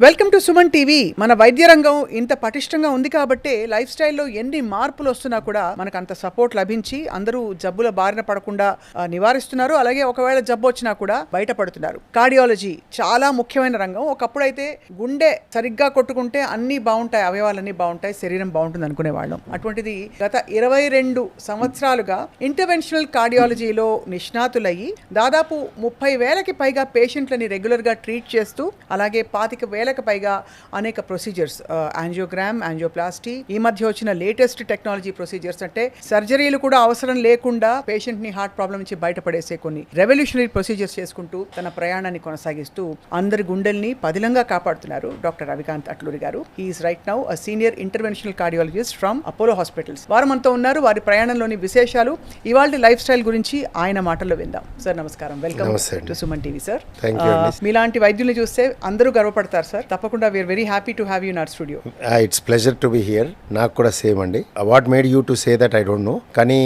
Welcome to Suman TV. మన వైద్య రంగం ఇంత పటిష్టంగా ఉంది కాబట్టి లైఫ్ స్టైల్లో ఎన్ని మార్పులు వస్తున్నా కూడా మనకు అంత సపోర్ట్ లభించి అందరూ జబ్బుల బారిన పడకుండా నివారిస్తున్నారు. అలాగే ఒకవేళ జబ్బు వచ్చినా కూడా బయటపడుతున్నారు. కార్డియాలజీ చాలా ముఖ్యమైన రంగం. ఒకప్పుడైతే గుండె సరిగ్గా కొట్టుకుంటే అన్నీ బాగుంటాయి, అవయవాలన్నీ బాగుంటాయి, శరీరం బాగుంటుంది అనుకునే వాళ్ళం. అటువంటిది గత 22 సంవత్సరాలుగా ఇంటర్వెన్షనల్ కార్డియాలజీలో నిష్ణాతులయ్యి దాదాపు 30,000కి పైగా పేషెంట్లని రెగ్యులర్గా ట్రీట్ చేస్తూ అలాగే 25,000కి పైగా అనేక ప్రొసీజర్స్, యాంజియోగ్రామ్, యాంజియోప్లాస్టీ, ఈ మధ్య వచ్చిన లేటెస్ట్ టెక్నాలజీ ప్రొసీజర్స్ అంటే సర్జరీలు కూడా అవసరం లేకుండా పేషెంట్ ని హార్ట్ ప్రాబ్లం నుంచి బయటపడేసే కొన్ని రెవల్యూషనరీ ప్రొసీజర్స్ చేసుకుంటూ తన ప్రయాణాన్ని కొనసాగిస్తూ అందరి గుండెల్ని పదిలంగా కాపాడుతున్నారు డాక్టర్ రవికాంత్ అట్లూరి గారు. He's right now a senior interventional cardiologist from Apollo Hospitals. వారు మనతో ఉన్నారు. వారి ప్రయాణంలోని విశేషాలు, ఇవాళ లైఫ్ స్టైల్ గురించి ఆయన మాటల్లో విందాం. సార్ నమస్కారం, welcome to Suman TV. Sir మీలాంటి వైద్యుల్ని చూస్తే అందరూ గర్వపడతారు సార్. తప్పకుండా we are very happy to have you in our studio. It's pleasure to be here. నాకు కూడా సేమ్ అండి. What made you to say that I don't know. కానీ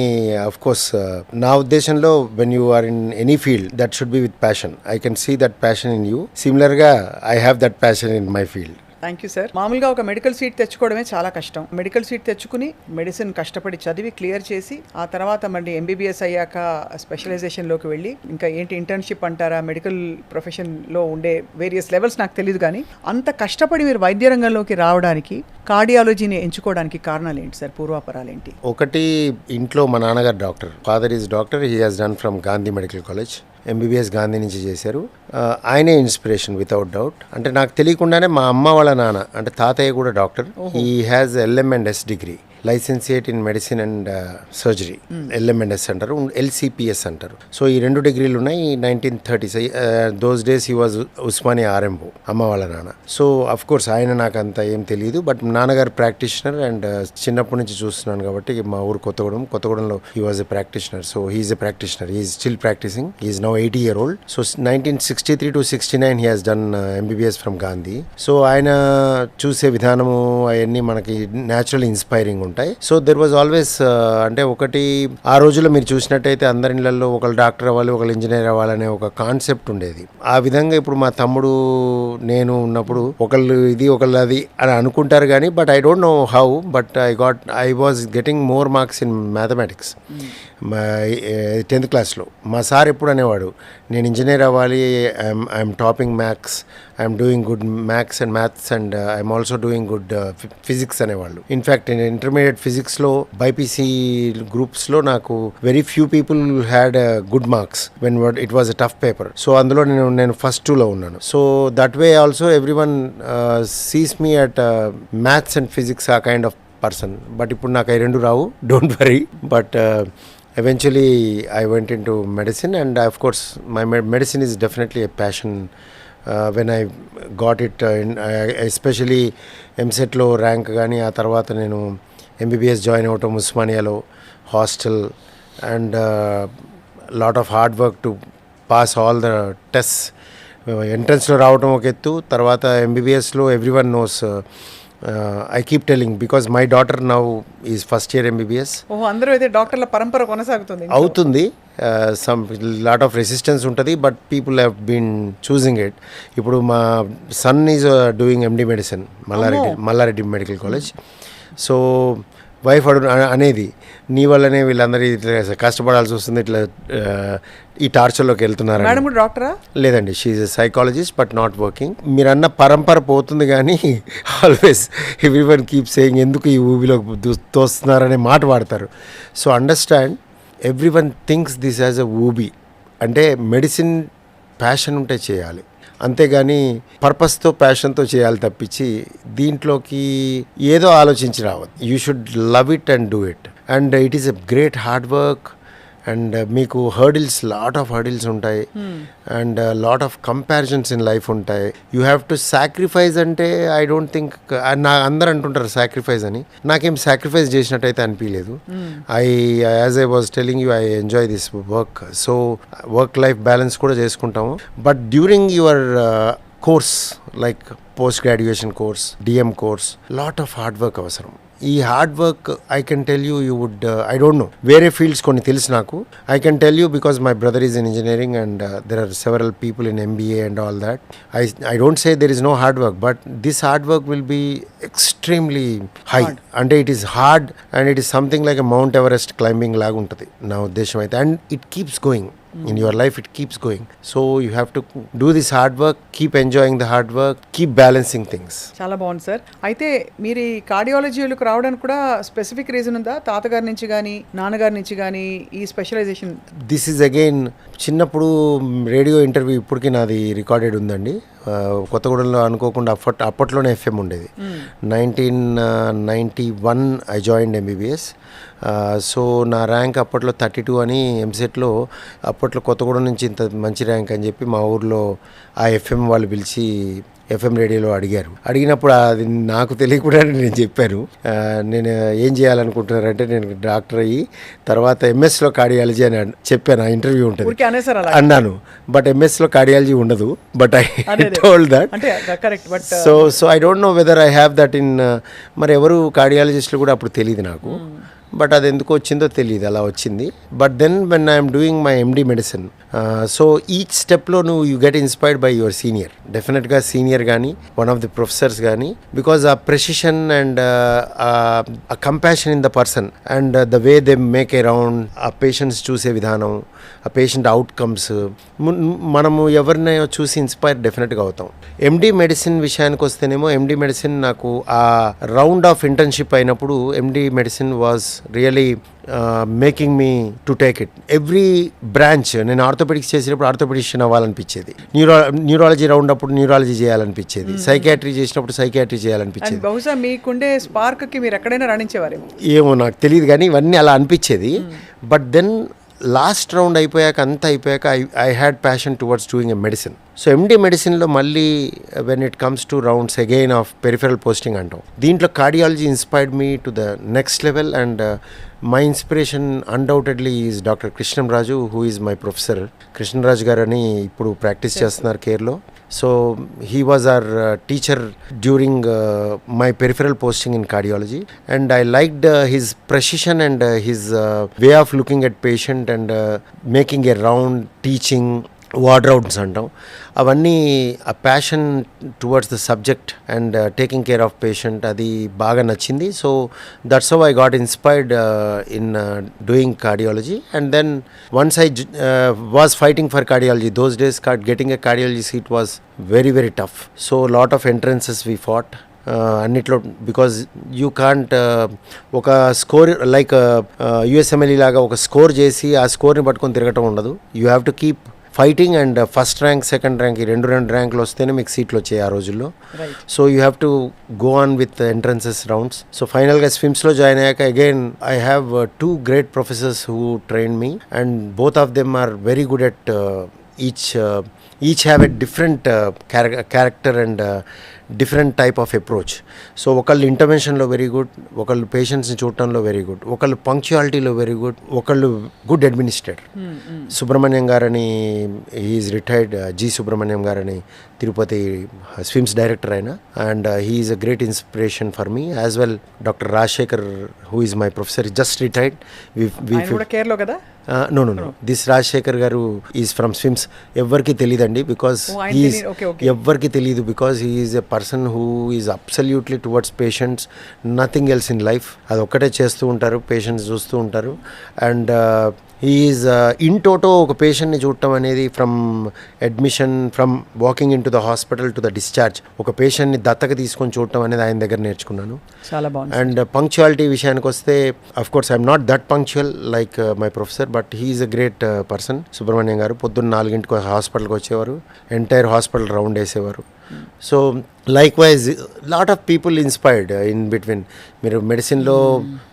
of course నా ఉద్దేశంలో when you are in any field that should be with passion. I can see that passion in you. Similar గా I have that passion in my field. Thank you sir. మామూలుగా ఒక medical seat తెచ్చుకోవడమే చాలా కష్టం. Medical seat తెచ్చుకుని medicine కష్టపడి చదివి clear చేసి ఆ తర్వాత మళ్ళీ ఎంబీబీఎస్ అయ్యాక స్పెషలైజేషన్లోకి వెళ్ళి ఇంకా ఏంటి ఇంటర్న్షిప్ అంటారా, మెడికల్ ప్రొఫెషన్లో ఉండే వేరియస్ లెవెల్స్ నాకు తెలియదు. కానీ అంత కష్టపడి మీరు వైద్య రంగంలోకి రావడానికి, కార్డియాలజీని ఎంచుకోవడానికి కారణాలు ఏంటి సార్? పూర్వాపరాలు ఏంటి? ఒకటి, ఇంట్లో మా నాన్నగారు doctor, father is doctor. He has done from Gandhi medical college. MBBS Gandhi నుంచి చేశారు. ఆయనే ఇన్స్పిరేషన్ వితౌట్ డౌట్. అంటే నాకు తెలియకుండానే మా అమ్మ వాళ్ళ నాన్న అంటే తాతయ్య కూడా doctor. He has LM&S degree, licentiate in medicine and surgery. LM&S అంటారు, LCPS అంటారు. సో ఈ 2 డిగ్రీలు ఉన్నాయి. 1930s those days he was Osmania RMO అమ్మ వాళ్ళ నాన్న. సో అఫ్ కోర్స్ ఆయన నాకు అంత ఏం తెలియదు. బట్ నాన్నగారు ప్రాక్టీషనర్ అండ్ చిన్నప్పటి నుంచి చూస్తున్నాను కాబట్టి మా ఊరు కొత్తగూడెంలో he was a practitioner. So he's a practitioner. He is still practising. He is now 80-year-old. So 1963 to 69 he has done MBBS from Gandhi. So ఆయన చూసే విధానము అవన్నీ మనకి న్యాచురల్ ఇన్స్పైరింగ్ ఉంటాయి. సో దెర్ వాజ్ ఆల్వేస్ అంటే ఒకటి, ఆ రోజుల్లో మీరు చూసినట్టయితే అందరి ఇళ్లలో ఒకళ్ళు డాక్టర్ అవ్వాలి, ఒకళ్ళు ఇంజనీర్ అవ్వాలనే ఒక కాన్సెప్ట్ ఉండేది. ఆ విధంగా ఇప్పుడు మా తమ్ముడు నేను ఉన్నప్పుడు ఒకళ్ళు ఇది ఒకళ్ళు అది అని అనుకుంటారు కానీ but I don't know how but I was getting more marks in mathematics. 10th క్లాస్లో మా సార్ ఎప్పుడు అనేవాడు, నేను ఇంజనీర్ అవ్వాలి, I'm topping maths, I'm doing good maths and maths and I'm also doing good physics అనేవాళ్ళు. In fact intermediate ఫిజిక్స్లో BiPC గ్రూప్స్లో నాకు very few people had good marks when it was a tough paper. So అందులో నేను first 2లో ఉన్నాను. So that way also every one sees me at maths and physics ఆ kind of person. But ఇప్పుడు నాకు అవి 2 రావు, don't worry. But eventually I went into medicine and of course my medicine is definitely a passion. When I got it especially MSET లో rank కానీ ఆ తర్వాత నేను MBBS జాయిన్ అవటం ఉస్మానియాలో hostel and lot of hard work to pass all the test. ఎంట్రన్స్లో రావటం ఒక ఎత్తు, తర్వాత MBBSలో everyone knows. I keep telling because my daughter now is first year MBBS. అందరూ అయితే డాక్టర్ల పరంపర కొనసాగుతుంది అవుతుంది. సమ్ లాట్ ఆఫ్ రెసిస్టెన్స్ ఉంటుంది but people have been choosing it. ఇప్పుడు మా son is doing MD medicine Malla Reddy medical college. So wife అనేది నీ వల్లనే వీళ్ళందరూ ఇట్లా కష్టపడాల్సి వస్తుంది, ఇట్లా ఈ టార్చర్లోకి వెళ్తున్నారు. మేడం డాక్టరా? లేదండి, she's a psychologist but not working. మీరు అన్న పరంపర పోతుంది కానీ ఆల్వేస్ ఎవ్రీవన్ కీప్ సేయింగ్ ఎందుకు ఈ ఊబిలో తోస్తున్నారనే మాట వాడతారు. So understand, everyone thinks this as a ఊబి. అంటే మెడిసిన్ ప్యాషన్ ఉంటే చేయాలి, అంతేగాని పర్పస్తో ప్యాషన్తో చేయాలి తప్పించి దీంట్లోకి ఏదో ఆలోచించి రావద్దు. You should love it and do it. And it is a great hard work and మీకు లాట్ ఆఫ్ హర్డిల్స్ ఉంటాయి and lot of comparisons in life ఉంటాయి. You have to sacrifice. అంటే ఐ డోంట్ థింక్, అందరు అంటుంటారు sacrifice అని, నాకేం sacrifice చేసినట్టయితే అనిపించలేదు. As I was telling you, I enjoy this work. So work life balance కూడా చేసుకుంటాము. But during your course like post graduation course, DM course, lot of hard work అవసరం. ఈ hard work I can tell you would I don't know వేరే fields కొన్ని తెలుసు నాకు. I can tell you because my brother is in engineering and there are several people in MBA and all that. I don't say there is no hard work, but this hard work will be extremely high. అంటే it is hard and it is something like a mount Everest climbing లాగా ఉంటుంది నా ఉద్దేశం అయితే. And it keeps going. In your life it keeps going, so you have to do this hard work, keep enjoying the hard work, keep balancing things. చాలా బాగుంది sir. అయితే మీరు ఈ కార్డియాలజీలకు రావడానికి కూడా స్పెసిఫిక్ రీజన్ ఉందా? తాతగారి నుంచి కానీ నాన్నగారి నుంచి కానీ ఈ స్పెషలైజేషన్? దిస్ ఈజ్ అగైన్ చిన్నప్పుడు రేడియో ఇంటర్వ్యూ ఇప్పటికీ నాది రికార్డెడ్ ఉందండి. కొత్తగూడెంలో అనుకోకుండా అప్పట్లోనే FM ఉండేది. 1991 ఐ జాయిన్డ్ MBBS. సో నా ర్యాంక్ అప్పట్లో 32 అని ఎంసెట్లో అప్పట్లో కొత్తగూడెం నుంచి ఇంత మంచి ర్యాంక్ అని చెప్పి మా ఊర్లో ఆ FM వాళ్ళు పిలిచి FM రేడియోలో అడిగినప్పుడు అది నాకు తెలియకుండా నేను చెప్పాను, నేను ఏం చేయాలనుకుంటున్నారంటే నేను డాక్టర్ అయ్యి తర్వాత MSలో కార్డియాలజీ అని చెప్పాను. ఆ ఇంటర్వ్యూ ఉంటుంది అన్నాను, బట్ MSలో కార్డియాలజీ ఉండదు. But I told that. So I don't know whether I have that in. మరి ఎవరు కార్డియాలజిస్టులు కూడా అప్పుడు తెలియదు నాకు, బట్ అది ఎందుకు వచ్చిందో తెలియదు, అలా వచ్చింది. But then when I'm doing my MD medicine, so each స్టెప్లో you get inspired by your senior. డెఫినెట్గా సీనియర్ కానీ వన్ ఆఫ్ ది ప్రొఫెసర్స్ కానీ, బికాజ్ ఆ ప్రెసిషన్ అండ్ ఆ compassion in the person and the way they make a round, ఆ patients చూసే విధానం, ఆ పేషెంట్ అవుట్కమ్స్, మనము ఎవరినైనా చూసి ఇన్స్పైర్ డెఫినెట్గా అవుతాం. MD మెడిసిన్ విషయానికి వస్తేనేమో MD మెడిసిన్ నాకు ఆ రౌండ్ ఆఫ్ ఇంటర్న్షిప్ అయినప్పుడు MD medicine was really making me to take it. Every branch, నేను ఆర్థోపెడిక్స్ చేసినప్పుడు ఆర్థోపెడిషియన్ అవ్వాలనిపించేది, న్యూరాలజీ రౌండ్ అప్పుడు న్యూరాలజీ చేయాలనిపించేది, సైకియాట్రీ చేసినప్పుడు సైకియాట్రీ చేయాలనిపించేది. బహుశా మీకుండే స్పార్క్కి మీరు ఎక్కడైనా రాణించేవారేమో, ఏమో నాకు తెలియదు కానీ ఇవన్నీ అలా అనిపించేది. బట్ దెన్ లాస్ట్ రౌండ్ అయిపోయాక అంతా అయిపోయాక I had passion towards doing a medicine. So MD మెడిసిన్లో మళ్ళీ when it comes to rounds again of peripheral posting అంటాం, దీంట్లో cardiology inspired me to the next level. And my inspiration undoubtedly is doctor Krishnamraju, who is my professor. Krishnaraju garu అని ఇప్పుడు practice చేస్తున్నారు కేర్లో. So he was our teacher during my peripheral posting in cardiology, and I liked his precision and his way of looking at patient and making a round, teaching ward rounds అంటాం. అవన్నీ ఆ passion towards the subject and taking care of patient అది బాగా నచ్చింది. So that's how I got inspired in doing cardiology. And then once I was fighting for cardiology, those days getting a cardiology seat was very very tough. So lot of entrances we fought అన్నిట్లో, because you can't ఒక score like USMLE లాగా ఒక score చేసి ఆ స్కోర్ని పట్టుకొని తిరగటం ఉండదు. You have to keep fighting and first rank second rank ఈ రెండు ర్యాంకులు వస్తేనే మీకు సీట్లు వచ్చాయి ఆ రోజుల్లో. So you have to go on with entrances rounds. So ఫైనల్గా స్విమ్స్లో జాయిన్ అయ్యాక again I have 2 great professors who trained me, and both of them are very good at each have a different character and different type of approach. So ఒకళ్ళు ఇంటర్వెన్షన్లో very good, ఒకళ్ళు పేషెంట్స్ని చూడటంలో very good, ఒకళ్ళు పంక్చువాలిటీలో very good, ఒకళ్ళు good administrator. Subrahmanyam గారని, he is retired, G. Subrahmanyam గారని Tirupati SVIMS director అయిన, and he is a great inspiration for me as well. Doctor Rajasekhar, who is my professor, just retired. కేర్లో కదా? నో దిస్ రాజశేఖర్ గారు ఈజ్ ఫ్రమ్ స్విమ్స్. ఎవ్వరికి తెలియదండి, బికాస్ ఎవ్వరికి తెలియదు, because he is a person who is absolutely towards patients, nothing else in life. అది ఒక్కటే చేస్తూ ఉంటారు, పేషెంట్స్ చూస్తూ ఉంటారు. అండ్ ఈజ్ ఇన్ టోటో ఒక పేషెంట్ని చూడటం అనేది from admission, from walking in to the hospital to the discharge, ఒక పేషెంట్ని దత్తక తీసుకొని చూడటం అనేది ఆయన దగ్గర నేర్చుకున్నాను. చాలా బాగుంది. అండ్ పంక్చువాలిటీ విషయానికి వస్తే, of course I'm not that punctual like my professor, but he is a great person. Subrahmanyam గారు పొద్దున్న 4 హాస్పిటల్కి వచ్చేవారు, ఎంటైర్ హాస్పిటల్ రౌండ్ వేసేవారు. So likewise lot of people inspired in between. మీరు మెడిసిన్లో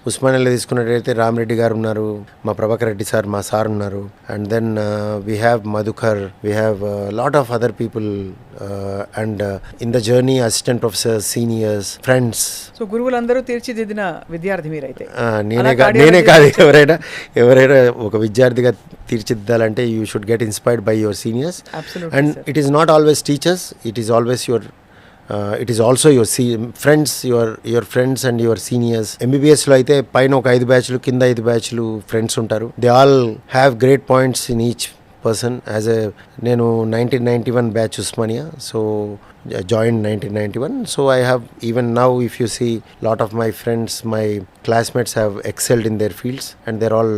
ఉస్మానియాలో తీసుకున్నట్టయితే రామరెడ్డి గారు ఉన్నారు, మా ప్రభాకర్ రెడ్డి సార్ మా సార్ ఉన్నారు, and then we have Madhukar, we have lot of other people, and in the journey assistant professors, seniors, friends. So గురువులందరూ తీర్చిదిద్దిన విద్యార్థి మీరైతే? నేనే కాదు, ఎవరైనా ఒక విద్యార్థిగా తీర్చిదిద్దాలంటే you should get inspired by your seniors. And it is not always teachers, it is always your it is also friends your friends and your seniors. ఎంబీబీఎస్లో అయితే పైన ఒక 5 బ్యాచ్లు కింద 5 బ్యాచ్లు ఫ్రెండ్స్ ఉంటారు. They all have great points in each person. నేను 1991 batch Osmania, so joined 1991. So I have, even now if you see, lot of my friends, my classmates have excelled in their fields and they're all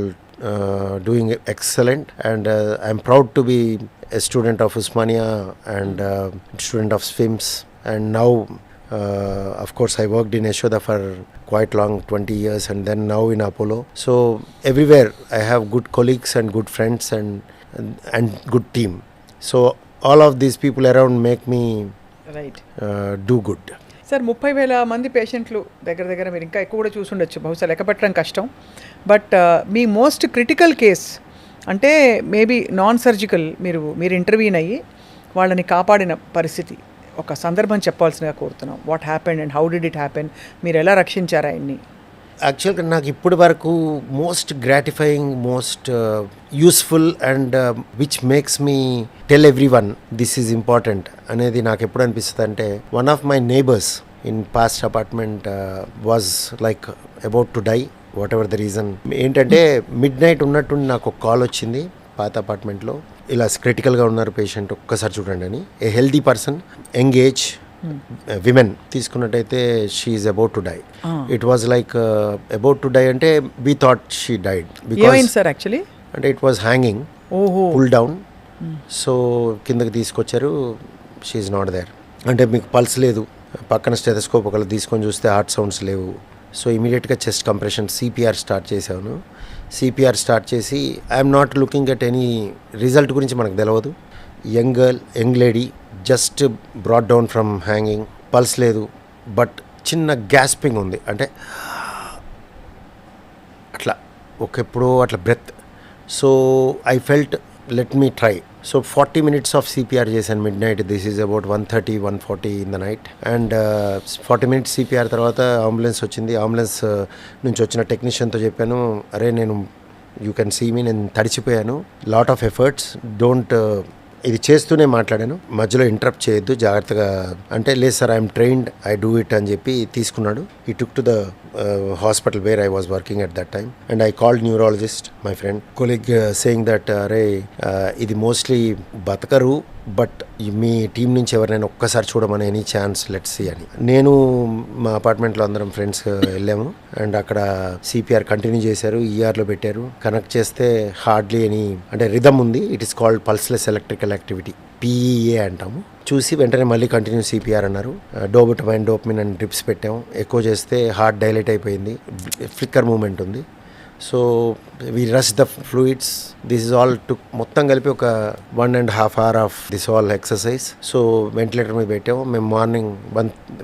doing excellent, and I'm proud to be a student of Usmania and student of SWIMS. And now of course I worked in Yashoda for quite long, 20 years, and then now in Apollo. So everywhere I have good colleagues and good friends and good team. So all of these people around make me right do good. Sir 30,000 మంది పేషెంట్లు దగ్గర మీరు ఇంకా ఎక్కువ కూడా చూసుండొచ్చు, బహుశా లెక్క పెట్టడం కష్టం. But me most critical case అంటే మేబీ నాన్ సర్జికల్, మీరు ఇంటర్వ్యూన్ అయ్యి వాళ్ళని కాపాడిన పరిస్థితి, ఒక సందర్భం చెప్పాల్సిందిగా కోరుతున్నాం. What happened and how did it happen, మీరు ఎలా రక్షించారు ఆయన్ని? యాక్చువల్గా నాకు ఇప్పటి వరకు most gratifying, most useful and which makes me tell everyone this is important అనేది నాకు ఎప్పుడు అనిపిస్తుంది అంటే, one of my neighbours in past apartment was like about to die, what ever the reason. ఏంటంటే మిడ్ నైట్ ఉన్నట్టుండి నాకు ఒక call వచ్చింది పాత అపార్ట్మెంట్లో, ఇలా క్రిటికల్గా ఉన్నారు పేషెంట్, ఒక్కసారి చూడండి అని. A healthy person, young age women తీసుకున్నట్టయితే she is about to die. It was like about to die అంటే we thought she died because sir actually అంటే it was hanging, pull down. So కిందకి తీసుకొచ్చారు, she is not there. అంటే మీకు pulse లేదు, పక్కన stethoscope ఒకళ్ళు తీసుకొని చూస్తే హార్ట్ సౌండ్స్ లేవు. సో ఇమీడియట్గా చెస్ట్ కంప్రెషన్ సిపిఆర్ స్టార్ట్ చేశాను. సిపిఆర్ స్టార్ట్ చేసి I'm not looking at any result గురించి మనకు తెలియదు. Young lady just brought down from hanging, pulse లేదు, బట్ చిన్న గ్యాస్పింగ్ ఉంది, అంటే అట్లా ఎప్పుడో అట్లా breath. So I felt let me try. So 40 minutes of CPR చేశాను midnight. This is about 1:30-1:40 in the night. And 40 minutes CPR తర్వాత ambulance వచ్చింది. అంబులెన్స్ నుంచి వచ్చిన టెక్నీషియన్తో చెప్పాను, అరే నేను యూ కెన్ సీ మీ, నేను తడిచిపోయాను, లాట్ ఆఫ్ ఎఫర్ట్స్, డోంట్ ఇది చేస్తూనే మాట్లాడాను, మధ్యలో ఇంటరప్ట్ చేయొద్దు, జాగ్రత్తగా అంటే, లేదు sir I'm trained, I do it అని చెప్పి తీసుకున్నాడు. ఈ టుక్ to the hospital where I was working at that time. And I called neurologist, my friend colleague, saying that అరే ఇది మోస్ట్లీ బతకరు, బట్ మీ టీం నుంచి ఎవరినైనా ఒక్కసారి చూడమని ఎనీ ఛాన్స్ లెట్స్ సీ అని. నేను మా అపార్ట్మెంట్లో అందరం ఫ్రెండ్స్ వెళ్ళాము. అండ్ అక్కడ సిపిఆర్ కంటిన్యూ చేశారు, ఈఆర్లో పెట్టారు. కనెక్ట్ చేస్తే హార్డ్లీ ఎనీ అంటే రిథమ్ ఉంది. It is called pulseless electrical activity, PEA అంటాము. చూసి వెంటనే మళ్ళీ కంటిన్యూ సిపిఆర్ అన్నారు. డోబుటమైన్, డోపమిన్ అని డ్రిప్స్ పెట్టాము. ఎక్కువ చేస్తే హార్ట్ డైలేట్ అయిపోయింది, ఫ్లిక్కర్ మూమెంట్ ఉంది. So we rush the fluids. This is all to మొత్తం కలిపి ఒక 1.5 hours of this all exercise. So ventilator మీద పెట్టాము. మేము మార్నింగ్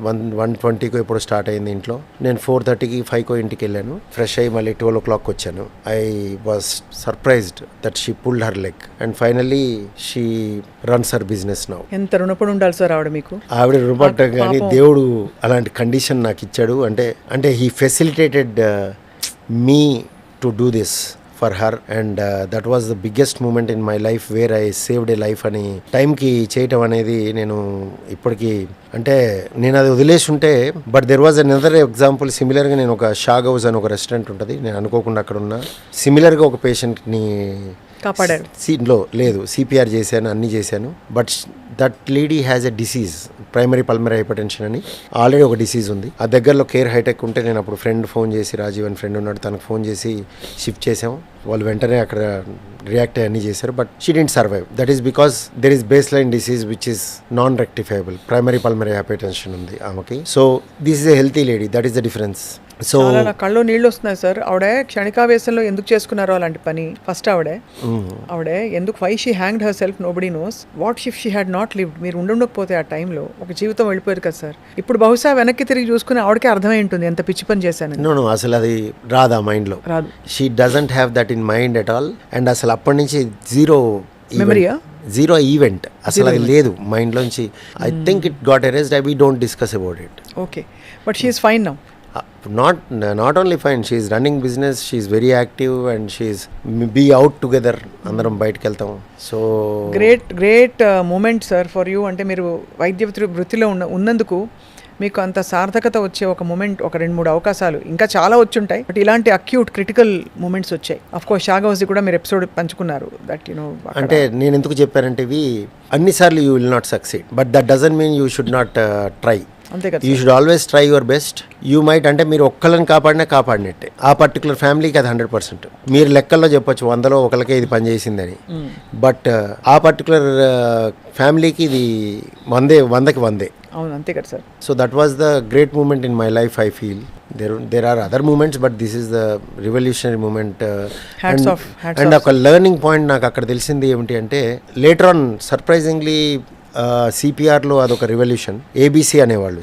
1:20 ఎప్పుడు స్టార్ట్ అయింది ఇంట్లో. నేను 4:30కి 5 ఇంటికి వెళ్ళాను. ఫ్రెష్ అయ్యి మళ్ళీ 12 o'clock వచ్చాను. I was surprised that she pulled her leg and finally she runs her business now. ఎంత రుణపడి ఉండాలి సార్ ఆవిడ మీకు. ఆవిడ రుణపడ్డం కానీ దేవుడు అలాంటి కండిషన్ నాకు ఇచ్చాడు. అంటే he facilitated me to do this for her, and that was the biggest moment in my life where I saved a life అని టైంకి చేయటం అనేది నేను ఇప్పటికీ అంటే నేను అది వదిలేసి ఉంటే. But there was another example. సిమిలర్గా నేను ఒక షాగ్ హౌస్ అని ఒక రెస్టారెంట్ ఉంటుంది, నేను అనుకోకుండా అక్కడ ఉన్నా. సిమిలర్గా ఒక పేషెంట్ని కాపాడారు. సీన్లో లేదు, సిపిఆర్ చేశాను, అన్నీ చేశాను. But that lady has a disease, primary pulmonary hypertension అని ఆల్రెడీ ఒక డిసీజ్ ఉంది. ఆ దగ్గరలో కేర్ హైటెక్ ఉంటే నేను అప్పుడు ఫ్రెండ్ ఫోన్ చేసి, రాజీవ్ అని ఫ్రెండ్ ఉన్నాడు, తనకు ఫోన్ చేసి షిఫ్ట్ చేసాము. వాళ్ళు వెంటనే అక్కడ రియాక్ట్ అయ్యి అన్నీ చేశారు. But she didn't survive. That is because there is baseline disease which is non rectifiable. Primary pulmonary hypertension ఉంది ఆమెకి. So this is a healthy lady, that is the difference. So నా కళ్ళు నీళ్ళు వస్తున్నాయి sir. ఆవిడ క్షణికావేశంలో ఎందుకు చేసుకున్నారో అలాంటి పని. ఫస్ట్ ఆవిడ ఎందుకు why she hanged herself, nobody knows. What if she had not lived. మీరు ఉండకపోతే ఆ టైంలో ఒక జీవితం వెళ్ళిపోయారు కదా సార్. ఇప్పుడు బహుశా వెనక్కి తిరిగి చూసుకుని ఆవిడకే అర్థమై ఉంటుంది ఎంత పిచ్చి పని చేశాను. నో అసలు అది రాదా మైండ్లో, రాదు. She doesn't have that in mind at all. And అసలు అప్పటి నుంచి జీరో ఈవెంట్ అసలు అది లేదు మైండ్లోంచి. I think it got erased. We don't discuss about it. Okay, but she is fine now. Not only fine, she's running business, she's very active and she's be out together, అందరం బయటకు వెళ్తాం. So great moment sir for you. అంటే మీరు వైద్య వృత్తిలో ఉన్నందుకు మీకు అంత సార్థకత వచ్చే ఒక మూమెంట్, ఒక 2-3 అవకాశాలు ఇంకా చాలా వచ్చుంటాయి, బట్ ఇలాంటి అక్యూట్ క్రిటికల్ మూమెంట్స్ వచ్చాయి. అఫ్ కోర్స్ షాగౌస్ది కూడా మీరు ఎపిసోడ్ పంచుకున్నారు దట్ అంటే నేను ఎందుకు చెప్పానంటే ఇవి అన్నిసార్లు you will not succeed, but that doesn't mean you should not try. అంతే కదా, you should always try your best. You might, అంటే మీరు ఒక్కళ్ళని కాపాడినట్టే ఆ పర్టికులర్ ఫ్యామిలీకి అది 100%. మీరు లెక్కల్లో చెప్పొచ్చు 100లో ఒకరికే ఇది పనిచేసిందని, బట్ ఆ పర్టికులర్ ఫ్యామిలీకి ఇది 100కి 100. అవును, అంతే కదా sir. So that was the great moment in my life. I feel there are other moments, but this is the revolutionary moment. Hats off. And ఒక లెర్నింగ్ పాయింట్ నాకు అక్కడ తెలిసింది ఏమిటి అంటే, లేటర్ ఆన్ సర్ప్రైజింగ్లీ సిపిఆర్లో అదొక రివల్యూషన్. ఏబీసీ అనేవాళ్ళు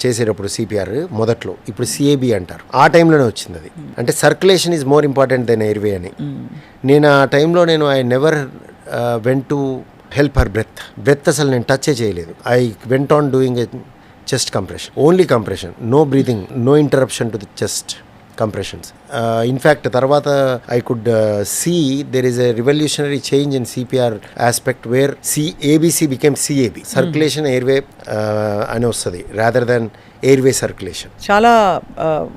చేసేటప్పుడు CPR మొదట్లో, ఇప్పుడు సిఏబి అంటారు. ఆ టైంలోనే వచ్చింది అది. అంటే circulation is more important than airway అని. నేను ఆ టైంలో I never went to help her breath అసలు నేను టచ్ చేయలేదు. I went on doing a chest compression, only compression, no breathing, no interruption to the chest compressions. In fact, తర్వాత I could see there is a revolutionary change in CPR aspect where ABC became CAB, circulation airway అని వస్తుంది rather than airway circulation. చాలా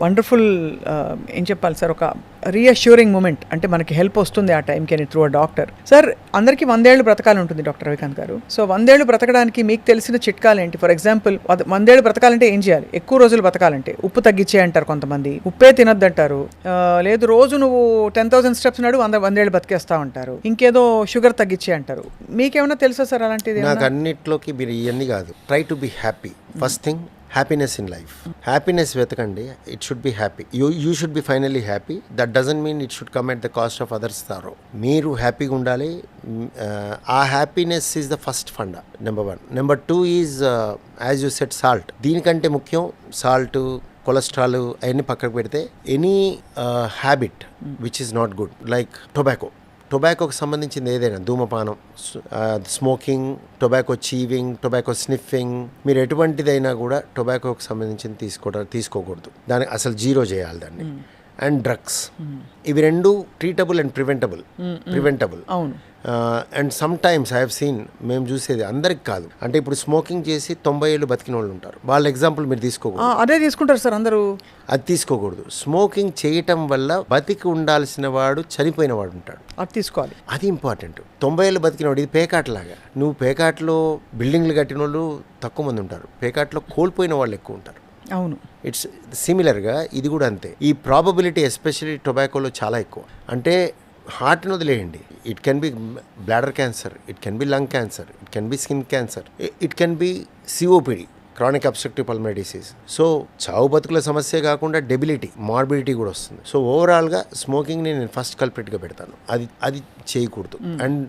wonderful, ఏం చెప్పాలి sir, ఒక reassuring moment. అంటే మనకి help వస్తుంది ఆ టైంకి అని త్రూ అ డాక్టర్. సార్, అందరికీ 100 ఏళ్ళు బ్రతకాలి ఉంటుంది డాక్టర్ రవికాంత్ గారు. సో 100 ఏళ్ళు బ్రతకడానికి మీకు తెలిసిన చిట్కాలు ఏంటి? ఫర్ ఎగ్జాంపుల్ 100 ఏళ్ళు బ్రతకాలంటే ఏం చేయాలి? ఎక్కువ రోజులు బ్రతకాలంటే ఉప్పు తగ్గించే అంటారు కొంతమంది, ఉప్పే తినొద్దు అంటారు, లేదు రోజు నువ్వు 10,000 స్టెప్స్ నాడు 100 ఏళ్ళు బతికేస్తా ఉంటారు, ఇంకేదో షుగర్ తగ్గించే అంటారు. మీకేమైనా తెలుసా సార్ అలాంటిది? నాకు అన్నిట్లోకి మీరు ఇవన్నీ కాదు. Try to be happy. First thing, happiness in life. Happiness వెతకండి. It should be happy. You should be finally happy. That doesn't mean it should come at the cost of others sorrow. మీరు హ్యాపీగా ఉండాలి. ఆ happiness is the first funda, number 1. Number 2 is as you set salt. దీనికంటే ముఖ్యం salt, cholesterol అవన్నీ పక్కకు పెడితే any habit which is not good, like టొబాకోకి సంబంధించింది ఏదైనా, ధూమపానం, smoking, tobacco chewing, tobacco sniffing, మీరు ఎటువంటిదైనా కూడా టొబాకోకి సంబంధించింది తీసుకోకూడదు. దానికి అసలు జీరో చేయాలి దాన్ని. అండ్ డ్రగ్స్, ఇవి రెండు ట్రీటబుల్ అండ్ ప్రివెంటబుల్. అవును. And some times I have seen, మేము చూసేది అందరికి కాదు, అంటే ఇప్పుడు స్మోకింగ్ చేసి 90 ఏళ్ళు బతికిన వాళ్ళు ఉంటారు. వాళ్ళ ఎగ్జాంపుల్ మీరు తీసుకోకూడదు. అదే తీసుకుంటారు సార్ అందరూ. అది తీసుకోకూడదు. స్మోకింగ్ చేయటం వల్ల బతికి ఉండాల్సిన వాడు చనిపోయిన వాడు ఉంటాడు, అది తీసుకోవాలి. అది ఇంపార్టెంట్. 90 ఏళ్ళు బతికినవాడు, ఇది పేకాటలాగా. నువ్వు పేకాట్లో బిల్డింగ్లు కట్టిన వాళ్ళు తక్కువ మంది ఉంటారు, పేకాట్లో కోల్పోయిన వాళ్ళు ఎక్కువ ఉంటారు. అవును. ఇట్స్ సిమిలర్గా ఇది కూడా అంతే. ఈ ప్రాబబిలిటీ ఎస్పెషల్లీ టొబాకోలో చాలా ఎక్కువ. అంటే హార్ట్ని వదిలేయండి, it can be bladder cancer, it can be lung cancer, it can be skin cancer, it can be COPD, chronic obstructive pulmonary disease. So చావు బతుకుల సమస్య కాకుండా డెబిలిటీ, మార్బిడిటీ కూడా వస్తుంది. సో ఓవరాల్గా స్మోకింగ్ని నేను ఫస్ట్ కల్ప్రిట్గా పెడతాను. అది చేయకూడదు. And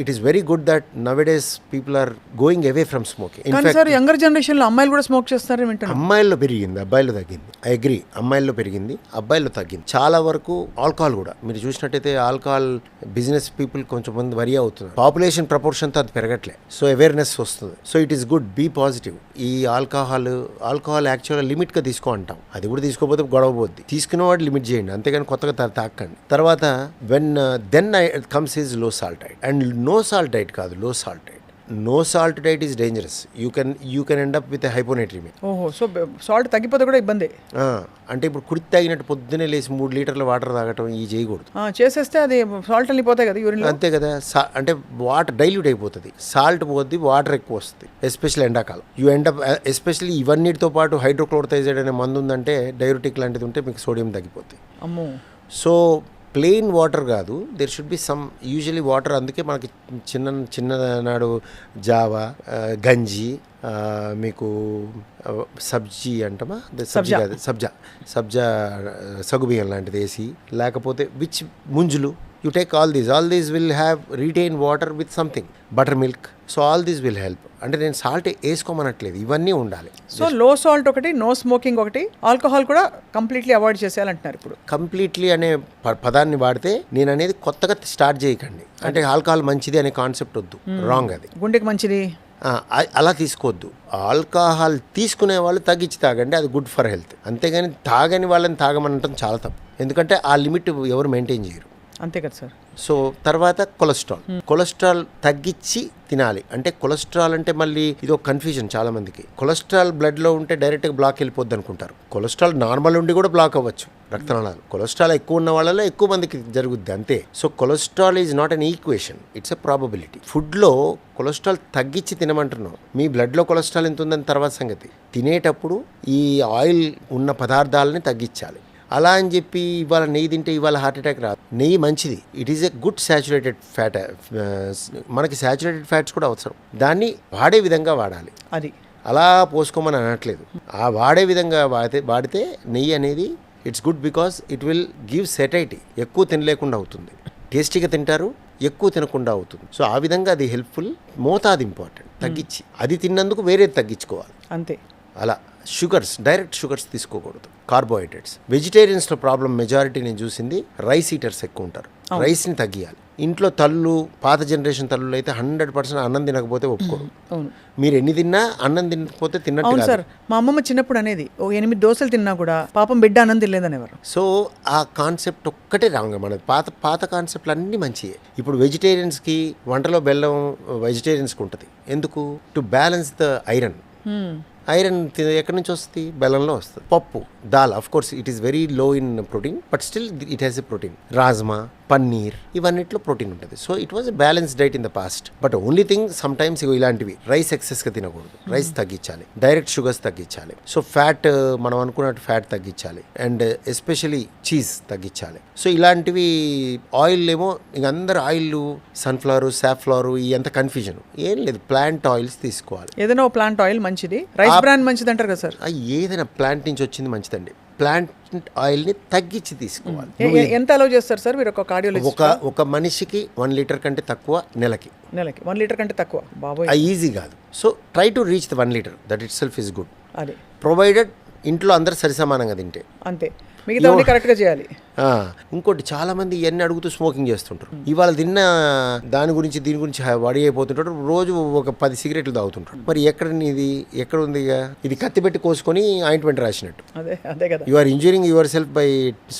it is very good that nowadays people are going away from smoking. In fact younger జనరేషన్లో అమ్మాయిలు కూడా స్మోక్ చేస్తారు. అమ్మాయిల్లో పెరిగింది, అబ్బాయిలో తగ్గింది. ఐ అగ్రీ, అమ్మాయిల్లో పెరిగింది, అబ్బాయిల్లో తగ్గింది. చాలా వరకు ఆల్కహాల్ కూడా మీరు చూసినట్టయితే ఆల్కహాల్ బిజినెస్ పీపుల్ కొంచెం మంది వరి అవుతున్నారు. పాపులేషన్ ప్రపోర్షన్తో అది పెరగట్లే. సో అవేర్నెస్ వస్తుంది. So it is good, be positive. ఈ ఆల్కహాల్ యాక్చువల్గా లిమిట్గా తీసుకో అంటాం, అది కూడా తీసుకోకపోతే గొడవ పోద్ది. తీసుకునేవాడు లిమిట్ చేయండి, అంతేగాని కొత్తగా తాకండి. తర్వాత then comes is low salt diet. And no salt diet కాదు, low salt diet. No salt diet is dangerous. You can end up with hyponatremia. ఓహో, సో సాల్ట్ తగ్గిపోతే కూడా ఇబ్బంది. అంటే ఇప్పుడు కుడి తాగినట్టు పొద్దునే లేసి 3 లీటర్ల వాటర్ తాగటం ఈ చేయకూడదు. చేసేస్తే అది సాల్ట్ వెళ్ళిపోతాయి కదా యూరిన్. అంతే కదా. అంటే వాటర్ డైల్యూట్ అయిపోతుంది, సాల్ట్ పోద్ది, వాటర్ ఎక్కువ వస్తుంది, ఎస్పెషల్లీ ఎండాకాలం. యూ ఎండ్ అప్ ఎస్పెషల్లీ ఇవన్నిటితో పాటు హైడ్రోక్లోరోథైజైడ్ అనే మందు ఉందంటే, డైయూరిటిక్ లాంటిది ఉంటే మీకు సోడియం తగ్గిపోతుంది. అమ్మో. సో ప్లెయిన్ వాటర్ కాదు, there should be some usually water. అందుకే మనకి చిన్ననాడు జావా, గంజి, మీకు సబ్జీ అంటామా, సబ్జీ కాదు, సబ్జా సగుబియ్యం లాంటిది వేసి, లేకపోతే ముంజులు. You take all these will have retain water with something, buttermilk. So all these will help. అంటే నేను సాల్ట్ వేసుకోమనట్లేదు, ఇవన్నీ ఉండాలి. సో లో సాల్ట్ ఒకటి, నో స్మోకింగ్ ఒకటి, ఆల్కహాల్ కూడా కంప్లీట్లీ అవాయిడ్ చేసేయాలంటున్నారు. ఇప్పుడు కంప్లీట్లీ అనే పదాన్ని వాడితే, నేను అనేది కొత్తగా స్టార్ట్ చేయకండి. అంటే ఆల్కహాల్ మంచిది అనే కాన్సెప్ట్ వద్దు, రాంగ్. అది గుండెకి మంచిది, అలా తీసుకోవద్దు. ఆల్కహాల్ తీసుకునే వాళ్ళు తగ్గించి తాగండి, అది గుడ్ ఫర్ హెల్త్. అంతేగాని తాగని వాళ్ళని తాగమనటం చాలా తప్పు, ఎందుకంటే ఆ లిమిట్ ఎవరు మెయింటైన్ చేయరు. అంతే కదా సార్. సో తర్వాత కొలెస్ట్రాల్ తగ్గించి తినాలి. అంటే కొలెస్ట్రాల్ అంటే మళ్ళీ ఇది ఒక కన్ఫ్యూజన్ చాలా మందికి. కొలెస్ట్రాల్ బ్లడ్లో ఉంటే డైరెక్ట్గా బ్లాక్ వెళ్ళిపోద్ది అనుకుంటారు. కొలెస్ట్రాల్ నార్మల్ ఉండి కూడా బ్లాక్ అవ్వచ్చు రక్తనాళాలు. కొలెస్ట్రాల్ ఎక్కువ ఉన్న వాళ్ళలో ఎక్కువ మందికి జరుగుద్ది అంతే. So cholesterol is not an equation, it's a probability. ఫుడ్లో కొలెస్ట్రాల్ తగ్గించి తినమంటున్నాం. మీ బ్లడ్లో కొలెస్ట్రాల్ ఎంత ఉందని తర్వాత సంగతి. తినేటప్పుడు ఈ ఆయిల్ ఉన్న పదార్థాలని తగ్గించాలి. అలా అని చెప్పి ఇవాళ నెయ్యి తింటే ఇవాళ హార్ట్ అటాక్ రాదు. నెయ్యి మంచిది, it is a good saturated fat. మనకి సాచురేటెడ్ ఫ్యాట్స్ కూడా అవసరం, దాన్ని వాడే విధంగా వాడాలి. అది అలా పోసుకోమని అనట్లేదు. ఆ వాడే విధంగా వాడితే నెయ్యి అనేది it's good because it will give సెటైటీ. ఎక్కువ తినలేకుండా అవుతుంది, టేస్టీగా తింటారు, ఎక్కువ తినకుండా అవుతుంది. సో ఆ విధంగా అది హెల్ప్ఫుల్. మోతాదు ఇంపార్టెంట్, తగ్గించి అది తిన్నందుకు వేరేది తగ్గించుకోవాలి అంతే. అలా షుగర్స్, డైరెక్ట్ షుగర్స్ తీసుకోకూడదు. కార్బోహైడ్రేట్స్, వెజిటేరియన్స్లో ప్రాబ్లం మెజారిటీ నేను చూసింది రైస్ ఈటర్స్ ఎక్కువ ఉంటారు. రైస్ని తగ్గియాలి. ఇంట్లో తల్లు, పాత జనరేషన్ తల్లులు అయితే 100% అన్నం తినకపోతే ఒప్పుకోరు. మీరు ఎన్ని తిన్నా అన్నం తినకపోతే తిన్నట్టు కాదు. సార్, మా అమ్మమ్మ చిన్నప్పుడు అనేది 8 దోశలు తిన్నా కూడా పాపం బిడ్డ అన్నం తినలేదనేవారు. సో ఆ కాన్సెప్ట్ ఒక్కటే రాంగ్. మన పాత కాన్సెప్ట్లు అన్నీ మంచియే. ఇప్పుడు వెజిటేరియన్స్కి వంటలో బెల్లం వెజిటేరియన్స్కి ఉంటుంది. ఎందుకు? To balance the iron. Iron ఎక్కడి నుంచి వస్తుంది? బెల్లంలో వస్తుంది. పప్పు, dal, of course it is very low in protein, but still it has a protein. Rajma, paneer, ఇవన్నిట్లో ప్రోటీన్ ఉంటుంది. So it was a balance diet in the past. But only thing sometimes ఇలాంటివి rice ఎక్సెస్గా తినకూడదు. రైస్ తగ్గించాలి, direct sugars తగ్గించాలి. So fat, మనం అనుకున్నట్టు fat తగ్గించాలి, అండ్ ఎస్పెషలీ చీజ్ తగ్గించాలి. సో ఇలాంటివి ఆయిల్ ఏమో ఇంక అందరు ఆయిల్, సన్ఫ్లవర్, సాఫ్లవర్, ఈ ఎంత కన్ఫ్యూజన్ ఏం లేదు. ప్లాంట్ ఆయిల్స్ తీసుకోవాలి. ఏదైనా ప్లాంట్ ఆయిల్ మంచిది, రైస్ బ్రాండ్ మంచిది అంటారు కదా సార్. ఏదైనా ప్లాంట్ నుంచి వచ్చింది మంచిదండి. ప్లాంట్ ఆయిల్ని తగ్గించి తీసుకోవాలి. ఎంత అలౌ చేస్తారు సార్ మీరు? ఒక కార్డియాలజిస్ట్ ఒక మనిషికి 1 లీటర్ కంటే తక్కువ నెలకి 1 లీటర్ కంటే తక్కువ బాబోయ్, ఈజీ కాదు. So try to reach the 1 litre, that it self is good. అది ప్రొవైడెడ్ ఇంట్లో అందరు సరిసమానంగా తింటే అంతే. మిగతా కరెక్ట్గా చేయాలి. ఇంకోటి, చాలా మంది ఇవన్నీ అడుగుతూ స్మోకింగ్ చేస్తుంటారు. ఇవాళ తిన్న దాని గురించి దీని గురించి వడి అయిపోతుంటారు. రోజు ఒక 10 సిగరెట్లు తాగుతుంటారు. మరి ఎక్కడ ఉంది? ఇది కత్తి పెట్టి కోసుకొని ఆయింట్మెంట్ రాసినట్టు. అదే కదా. You are injuring yourself by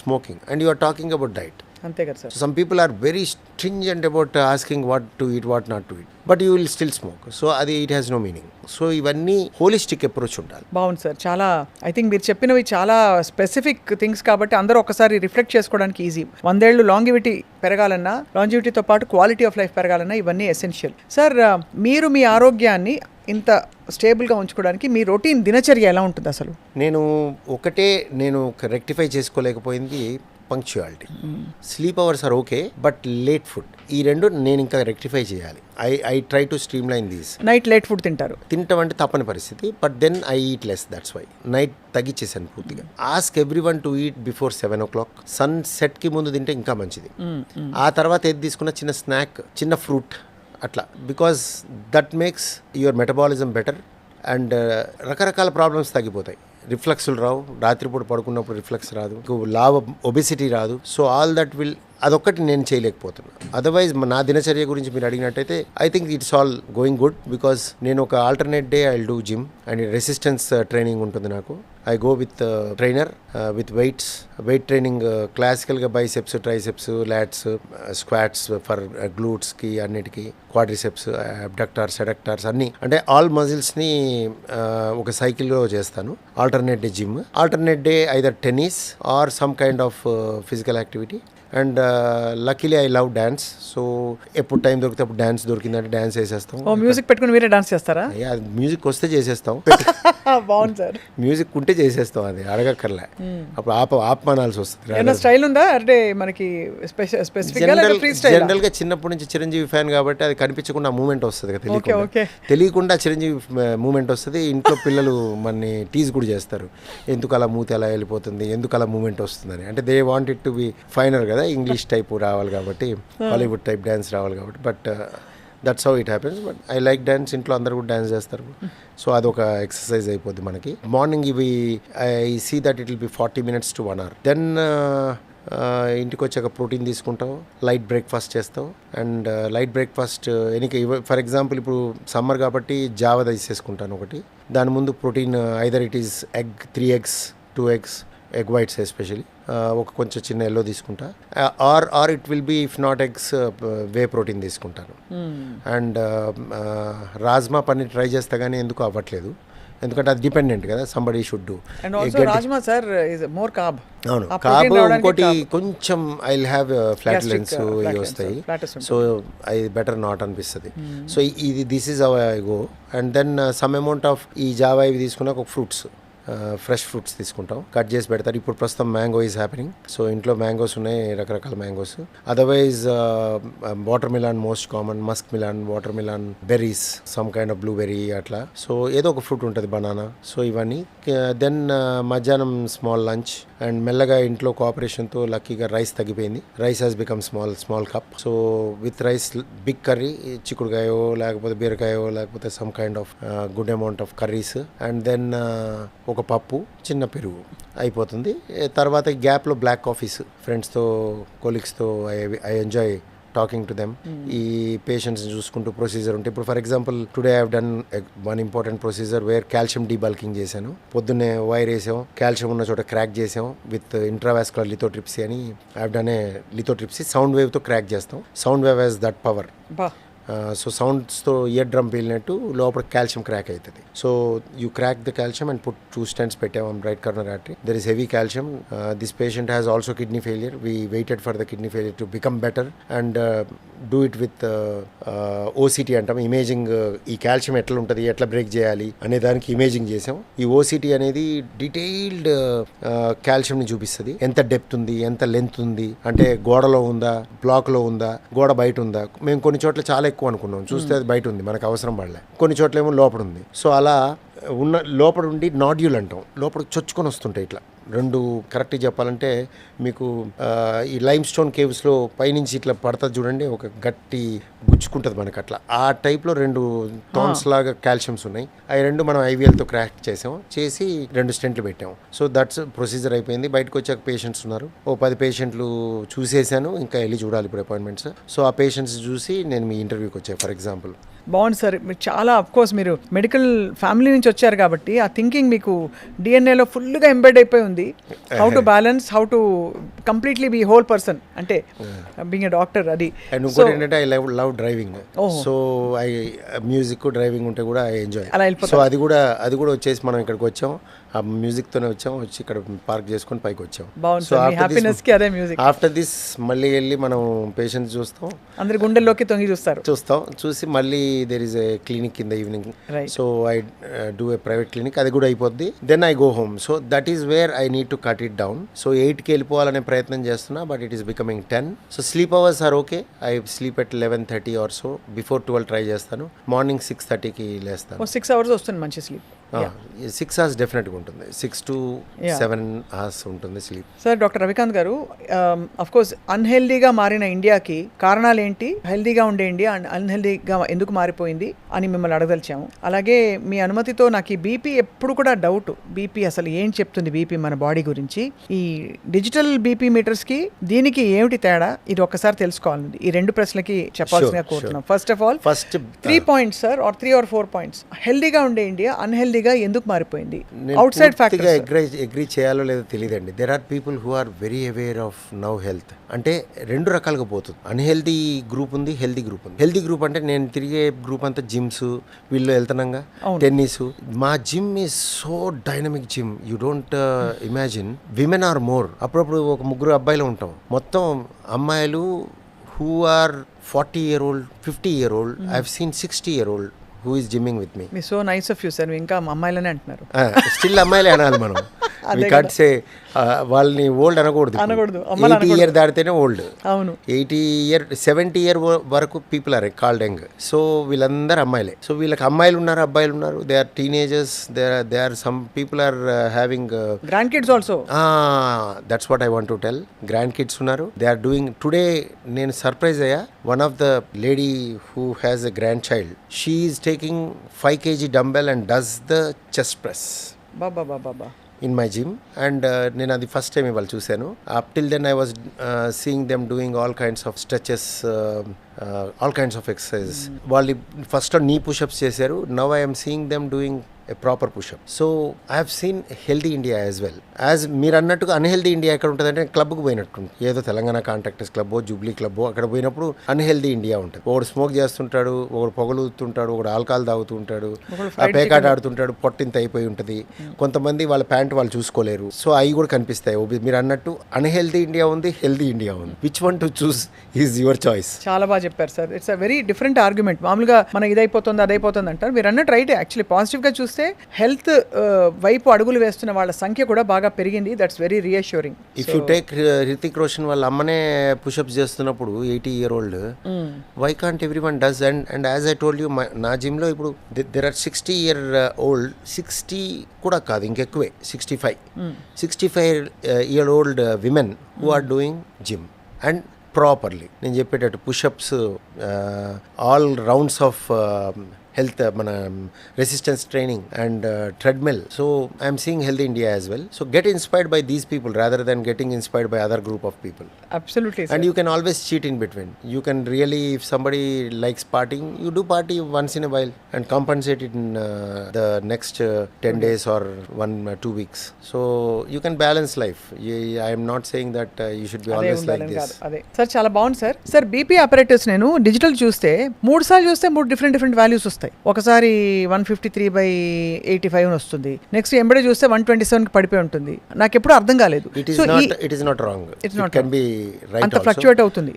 smoking and you are talking about diet. అంతే కదా sir. Some people are very stringent about asking what to eat, what not to eat, but you will still smoke. So అది it has no meaning. So ఇవన్నీ holistic approach ఉండాలి. బాగుంది sir. చాలా I think మీరు చెప్పినవి చాలా specific things కాబట్టి అందరూ ఒకసారి రిఫ్లెక్ట్ చేసుకోవడానికి ఈజీ. 100 ఏళ్ళు లాంగివిటీ పెరగాలన్నా, లాంజివిటీతో పాటు క్వాలిటీ ఆఫ్ లైఫ్ పెరగాలన్నా ఇవన్నీ ఎసెన్షియల్. సార్, మీరు మీ ఆరోగ్యాన్ని ఇంత స్టేబుల్గా ఉంచుకోవడానికి మీ రొటీన్ దినచర్య ఎలా ఉంటుంది అసలు? నేను రెక్టిఫై చేసుకోలేకపోయింది punctuality. Sleep hours are okay, but late food, ఈ రెండు నేను ఇంకా రెక్టిఫై చేయాలి. I try to streamline these. Night late food తింటాం అంటే తప్పని పరిస్థితి, but then I eat less. That's why night తగ్గించేసాను పూర్తిగా. Ask everyone to eat before 7 o'clock. సన్ సెట్కి ముందు తింటే ఇంకా మంచిది. ఆ తర్వాత ఏది తీసుకున్న చిన్న స్నాక్, చిన్న ఫ్రూట్ అట్లా, because that makes your metabolism better and రకరకాల ప్రాబ్లమ్స్ తగ్గిపోతాయి. రిఫ్లెక్స్లు రావు, రాత్రిపూట పడుకున్నప్పుడు రిఫ్లెక్స్ రాదు, ఒబెసిటీ రాదు. సో ఆల్ దట్ విల్, అదొక్కటి నేను చేయలేకపోతున్నాను. అదర్వైజ్ నా దినచర్య గురించి మీరు అడిగినట్టయితే I think it's all going good, because నేను ఒక alternate day I will do gym and resistance training ఉంటుంది నాకు. I go with trainer with weight training, క్లాసికల్గా biceps, triceps, lats, squats for గ్లూట్స్కి, అన్నిటికీ, క్వాడ్రిసెప్స్, అబ్డక్టార్స్, ఎడక్టార్స్ అన్నీ, అంటే ఆల్ మజిల్స్ని ఒక సైకిల్లో చేస్తాను. Alternate day gym, alternate day either tennis or some kind of physical activity. And luckily I love dance. So ఎప్పుడు time దొరికితే అప్పుడు డ్యాన్స్ దొరికిందంటే డ్యాన్స్ వేసేస్తాం. మ్యూజిక్ పెట్టుకుని మీరే డాన్స్ చేస్తారా? మ్యూజిక్ వస్తే చేసేస్తాం. బాగుంది సార్. మ్యూజిక్ ఉంటే చేసేస్తాం, అది అడగక్కర్లే. అప్పుడు ఆపమానాల్సి వస్తుంది. స్టైల్ ఉందా అంటే మనకి జనరల్ గా చిన్నప్పటి నుంచి చిరంజీవి ఫ్యాన్ కాబట్టి అది కనిపించకుండా మూమెంట్ వస్తుంది కదా, తెలియకుండా చిరంజీవి మూమెంట్ వస్తుంది. ఇంట్లో పిల్లలు మనని టీజ్ కూడా చేస్తారు, ఎందుకు అలా మూతి అలా వెళ్ళిపోతుంది, ఎందుకు అలా మూమెంట్ వస్తుందని. అంటే they want it to be finer కదా, ఇంగ్లీష్ టైప్ రావాలి కాబట్టి, హాలీవుడ్ టైప్ డ్యాన్స్ రావాలి కాబట్టి. But that's how it happens. But I like dance. ఇంట్లో అందరు కూడా డ్యాన్స్ చేస్తారు. సో అదొక ఎక్సర్సైజ్ అయిపోద్ది మనకి. మార్నింగ్ ఇవి I see that it will be 40 minutes to 1 hour. Then ఇంటికి వచ్చాక ప్రోటీన్ తీసుకుంటావు, లైట్ బ్రేక్ఫాస్ట్ చేస్తావు. అండ్ లైట్ బ్రేక్ఫాస్ట్ ఎనికి ఫర్ ఎగ్జాంపుల్ ఇప్పుడు సమ్మర్ కాబట్టి జావా తీసేసుకుంటాను ఒకటి. దాని ముందు protein either it is egg, 3 eggs, 2 eggs, egg whites especially ఒక కొంచెం చిన్న ఎల్లో తీసుకుంటా. Or it will be if not eggs whey protein తీసుకుంటాను. అండ్ రాజ్మా పన్నీర్ ట్రై చేస్తా కానీ ఎందుకు అవ్వట్లేదు, ఎందుకంటే అది డిపెండెంట్ కదా, somebody should do. And also rajma sir is more carb. అవును, కార్బ్. ఇంకోటి కొంచెం ఐ విల్ హ్యావ్ ఫ్లాట్లెన్స్ ఇవి వస్తాయి, సో అది బెటర్ నాట్ అనిపిస్తుంది. సో ఇది this is our I go. And then some amount of ఈ జావా ఇవి తీసుకున్నాక ఒక ఫ్రూట్స్, ఫ్రెష్ ఫ్రూట్స్ తీసుకుంటాం, కట్ చేసి పెడతారు. ఇప్పుడు ప్రస్తుతం మ్యాంగో ఈజ్ హ్యాపెనింగ్, సో ఇంట్లో మ్యాంగోస్ ఉన్నాయి, రకరకాల mangoes. Otherwise watermelon most common, muskmelon, watermelon, berries, some kind of blueberry అట్లా. సో ఏదో ఒక ఫ్రూట్ ఉంటుంది, బనానా. సో ఇవన్నీ. దెన్ మధ్యాహ్నం స్మాల్ లంచ్. అండ్ మెల్లగా ఇంట్లో కోఆపరేషన్తో లక్కీగా రైస్ తగ్గిపోయింది. Rice has become small cup. So with rice big curry, చిక్కుడుకాయో లేకపోతే బీరకాయో లేకపోతే some kind of good amount of curries. And then ఒక పప్పు, చిన్న పెరుగు అయిపోతుంది. తర్వాత గ్యాప్లో బ్లాక్ కాఫీస్, ఫ్రెండ్స్తో, కొలీగ్స్తో I enjoy talking to them. ఈ పేషెంట్స్ చూసుకుంటూ ప్రొసీజర్ ఉంటే, ఇప్పుడు for example today I have done one important procedure where calcium debulking చేశాను. పొద్దున్నే వైర్ వేసాం, కాల్షియం ఉన్న చోట క్రాక్ చేసాం విత్ ఇంట్రావాస్కులర్ లిథోట్రిప్సీ అని. I have done a lithotripsy, sound వేవ్తో క్రాక్ చేస్తాం. Sound wave has that power. So సౌండ్స్తో ఇయర్ డ్రమ్ పేలినట్టు లోపల కాల్షియం క్రాక్ అవుతుంది. So you crack the calcium and put 2 stents పెట్టాము right corner artery. There is heavy calcium. This patient has also kidney failure. We waited for the kidney failure to become better and do it with OCT అంటాం, imaging. ఈ calcium ఎట్లా ఉంటుంది, ఎట్లా break చేయాలి అనే దానికి imaging చేసాం. ఈ ఓసిటీ అనేది డీటెయిల్డ్ కాల్షియంని చూపిస్తుంది. ఎంత డెప్త్ ఉంది, ఎంత లెంత్ ఉంది, అంటే గోడలో ఉందా, బ్లాక్లో ఉందా, గోడ బయట ఉందా. మేము కొన్ని చోట్ల చాలా ఎక్కువ అనుకున్నాం, చూస్తే అది బయట ఉంది, మనకు అవసరం పడలే. కొన్ని చోట్ల ఏమో లోపల ఉంది. సో అలా ఉన్న లోపల ఉండి నాడ్యూల్ అంటాం, లోపల చొచ్చుకొని వస్తుంటాయి ఇట్లా. 2 కరెక్ట్గా చెప్పాలంటే మీకు ఈ లైమ్ స్టోన్ కేవ్స్లో పైనుంచి ఇట్లా పడుతుంది చూడండి, ఒక గట్టి గుచ్చుకుంటుంది మనకు, అట్లా ఆ టైప్లో 2 థాన్స్ లాగా కాల్షియమ్స్ ఉన్నాయి. అవి 2 మనం ఐవీఎల్తో క్రాక్ చేసి 2 స్టెంట్లు పెట్టాము. సో దట్స్ ప్రొసీజర్ అయిపోయింది. బయటకు వచ్చాక పేషెంట్స్ ఉన్నారు, 10 పేషెంట్లు చూసేసాను, ఇంకా వెళ్ళి చూడాలి ఇప్పుడు అపాయింట్మెంట్స్. సో ఆ పేషెంట్స్ చూసి నేను మీ ఇంటర్వ్యూకి వచ్చాను ఫర్ ఎగ్జాంపుల్. బాగుంది సార్. మీరు చాలా అఫ్కోర్స్ మీరు మెడికల్ ఫ్యామిలీ నుంచి వచ్చారు కాబట్టి ఆ థింకింగ్ మీకు డిఎన్ఏలో ఫుల్గా ఎంబెడ్ అయిపోయి ఉంది. How to balance, how to completely be whole person, అంటే బీయింగ్ ఎ డాక్టర్. అది అండ్ ఇంకోటి ఏంటంటే I love driving. So I music, driving ఉంటే కూడా ఐ ఎంజాయ్. సో అది కూడా వచ్చేసి మనం ఇక్కడికి వచ్చాం, ఆ మ్యూజిక్తోనే వచ్చి ఇక్కడ పార్క్ చేసుకొని పైకి వచ్చాం. సో ఆఫ్టర్ దిస్ మళ్ళీ వెళ్ళి మనం పేషెంట్స్ చూస్తాం, అందరి గుండెల్లోకి తొంగి చూసి మళ్ళీ there is a clinic in the evening. So I do a private clinic, అది కూడా అయిపోద్ది. Then I go home. So that is where I need to cut it down. So 8కి వెళ్ళిపోవాలనే ప్రయత్నం చేస్తున్నా, but it is becoming 10. So sleep hours are okay. I sleep at 11:30 or so. Before 12 try చేస్తాను. Morning 6:30కి లేస్తాను. 6 hours వస్తుంది మంచి sleep. 6 hours డెఫినెట్గా ఉంటుంది. 6 to 7 hours ఉంటుంది స్లీప్. సార్, డాక్టర్ రవికాంత్ గారు, అఫ్కోర్స్ అన్హెల్దీగా మారిన ఇండియాకి కారణాలు ఏంటి, హెల్దీగా ఉండే ఇండియా అన్హెల్దీగా ఎందుకు మారిపోయింది అని మిమ్మల్ని అడగదలిచాము. అలాగే మీ అనుమతితో నాకు ఈ బీపీ ఎప్పుడు కూడా డౌట్, బీపీ అసలు ఏం చెప్తుంది, బీపీ మన బాడీ గురించి, ఈ డిజిటల్ బీపీ మీటర్స్కి దీనికి ఏమిటి తేడా, ఇది ఒక్కసారి తెలుసుకోవాలండి. ఈ 2 ప్రశ్నలకి చెప్పాల్సిందిగా కోరుతున్నాం. First of all 3 points sir, or 3 or 4 points. హెల్దీగా ఉండే ఇండియా అన్హెల్దీ ఎందుకు మారిపోయింది? అవుట్ సైడ్ ఫ్యాక్టర్స్ అగ్రీ చేయాలో లేదో తెలియదండి. There are people who are very aware of now health. అంటే 2 రకాలుగా పోతుంది. అన్హెల్దీ గ్రూప్ ఉంది, హెల్దీ గ్రూప్ ఉంది. హెల్దీ గ్రూప్ అంటే నేను తిరిగే గ్రూప్ అంతా జిమ్స్, వీళ్ళు వెళ్తున్నాగా, టెన్నిస్. మా gym is so dynamic gym, you don't imagine. Women are more. అప్పుడప్పుడు ఒక 3 అబ్బాయిలు ఉంటాం, మొత్తం అమ్మాయిలు who are 40-year-old, 50-year-old. I've seen 60-year-old who is gymming with me. So nice of you, sir. ఇంకా అమ్మాయిలనే అంటున్నారు. స్టిల్ అమ్మాయిలే అనాలి మనం. We can't say వాళ్ళని ఓల్డ్ అనకూడదు. 80 year దాటితేనే ఓల్డ్. అవును. 70 year వరకు people are called young. So వీళ్ళందరూ అమ్మాయిలే. సో వీళ్ళకి అమ్మాయిలు ఉన్నారు, అబ్బాయిలు ఉన్నారు. They are teenagers. They are some people are having grandkids also. That's what I want to tell. Grandkids ఉన్నారు. They are doing. టుడే నేను సర్ప్రైజ్ అయ్యా. One of the lady who has a grandchild, she is taking 5 kg dumbbell and does the chest press. Baba. In my gym and నేను అది first time ఇవాళ చూశాను. Up till then I was seeing them doing all kinds of stretches, all kinds of exercises. వాళ్ళు first knee pushups చేశారు. Now I'm seeing them doing a proper push-up. So I have seen healthy India as well. As మీరు అన్నట్టుగా unhealthy India ఎక్కడ ఉంటుందంటే క్లబ్కి పోయినట్టు, ఏదో Telangana contractors క్లబ్బో Jubilee క్లబ్బో అక్కడ పోయినప్పుడు అన్హెల్దీ ఇండియా ఉంటుంది. ఒకడు స్మోక్ చేస్తుంటాడు, ఒకడు పొగలుతుంటాడు, ఒకడు ఆల్కహాల్ తాగుతూ ఉంటాడు, ఆ పేకాట ఆడుతుంటాడు, పొట్టింత అయిపోయి ఉంటుంది. కొంతమంది వాళ్ళ ప్యాంట్ వాళ్ళు చూసుకోలేరు. సో అవి కూడా కనిపిస్తాయి. మీరు అన్నట్టు అన్హెల్దీ ఇండియా ఉంది, హెల్దీ ఇండియా ఉంది. Which one to choose is your choice. చాలా బాగా చెప్పారు sir. It's a very different argument. మామూలుగా మన ఇదైపోతుంది అదైపోతుంది అంటారు. మీరు అన్నట్టు రైట్. యాక్చువల్లీ పాజిటివ్గా చూస్తే హెల్త్ వైపు అడుగులు వేస్తున్న వాళ్ళ సంఖ్య కూడా బాగా పెరిగింది. That's very reassuring. If you take Hrithik Roshan వాళ్ళ అమ్మనే పుషప్స్ చేస్తున్నప్పుడు 80-year-old, why can't everyone does? And as I told you, నా జిమ్లో ఇప్పుడు దెర్ ఆర్ 60-year-old, 60 కూడా కాదు ఇంకెక్కువే, 65-year-old women who are doing gym and properly. నేను చెప్పేటట్టు pushups, all rounds of health, మన resistance training and treadmill. So I am seeing healthy India as well. So get inspired by these people rather than getting inspired by other group of people. Absolutely, sir. And you can always cheat in between. You can really, if somebody likes partying, you do party once in a while and compensate it in the next 10 days or 1-2 weeks. So you can balance life. I am not saying that you should be always like this. అదే sir, చాలా బాగుంది sir. Sir BP operators నేను digital చూస్తే 3 సార్లు చూస్తే 3 different values వస్తాయి. ఒకసారి 153/85 వస్తుంది, నెక్స్ట్ ఎంబడే చూస్తే 127 పడిపోయి ఉంటుంది. నాకు ఎప్పుడు అర్థం కాలేదు. It is not wrong. It can be right. అంత ఫ్లక్చుయేట్ అవుతుంది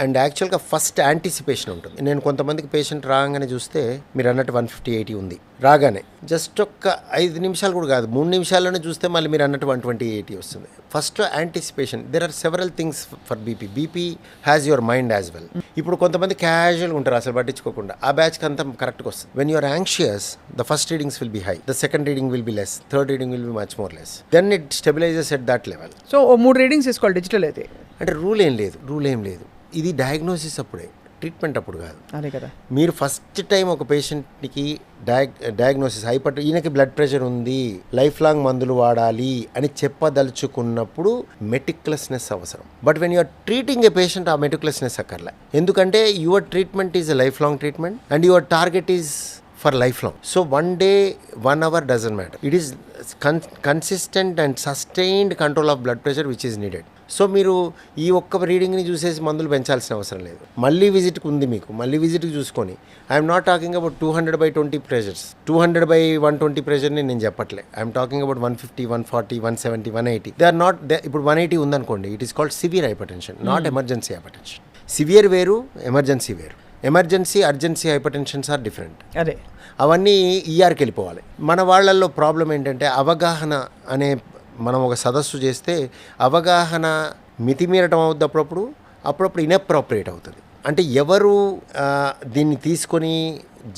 అండ్ యాక్చువల్గా ఫస్ట్ యాంటిసిపేషన్ ఉంటుంది. నేను కొంతమందికి పేషెంట్ రాగానే చూస్తే మీరు అన్నట్టు 150/80 ఉంది, రాగానే జస్ట్ ఒక్క 5 నిమిషాలు కూడా కాదు, 3 నిమిషాల్లోనే చూస్తే మళ్ళీ మీరు అన్నట్టు 120/80 వస్తుంది. First anticipation. There are several things for BP has your mind as well. ఇప్పుడు కొంతమంది క్యాజువల్గా ఉంటారు, అసలు పట్టించుకోకుండా. ఆ బ్యాచ్కి అంతా కరెక్ట్గా వస్తుంది. When you're anxious, the first readings will be high, the second reading will be less, third reading will be much more less. Then it stabilises at that level. So 3 readings తీసుకోవాలి డిజిటల్ అయితే. అంటే rule ఏం లేదు. ఇది diagnosis అప్పుడే, treatment అప్పుడు కాదు. అదే కదా. మీరు ఫస్ట్ టైం ఒక పేషెంట్కి డయాగ్నోసిస్ ఈయనకి బ్లడ్ ప్రెషర్ ఉంది, లైఫ్ లాంగ్ మందులు వాడాలి అని చెప్పదలుచుకున్నప్పుడు మెటిక్యులస్నెస్ అవసరం. But when you're treating a patient, ఆ మెటిక్యులస్నెస్ అక్కర్లే. ఎందుకంటే your treatment is a lifelong treatment and your target is for lifelong. So 1 day, 1 hour doesn't matter. It is consistent and sustained control of blood pressure which is needed. So మీరు ఈ ఒక్క రీడింగ్ని చూసేసి మందులు పెంచాల్సిన అవసరం లేదు. మళ్ళీ విజిట్కి ఉంది మీకు, మళ్ళీ విజిట్కి చూసుకొని. I'm not talking about 200/20 pressures, 200/120 ప్రెషర్ని నేను చెప్పట్లే. I'm talking about 150, 140, 170, 180. They are not. ఇప్పుడు 180 ఉందనుకోండి, it is called severe hypertension, not emergency hypertension. Severe వేరు, ఎమర్జెన్సీ వేరు. Emergency, urgency hypertensions are different. అదే అవన్నీ ఈఆర్కి వెళ్ళిపోవాలి. మన వాళ్ళల్లో ప్రాబ్లం ఏంటంటే అవగాహన అనే, మనం ఒక సదస్సు చేస్తే అవగాహన మితిమీరటం అవుద్ది, అప్పుడప్పుడు ఇన్అప్రోప్రియేట్ అవుతుంది. అంటే ఎవరు దీన్ని తీసుకొని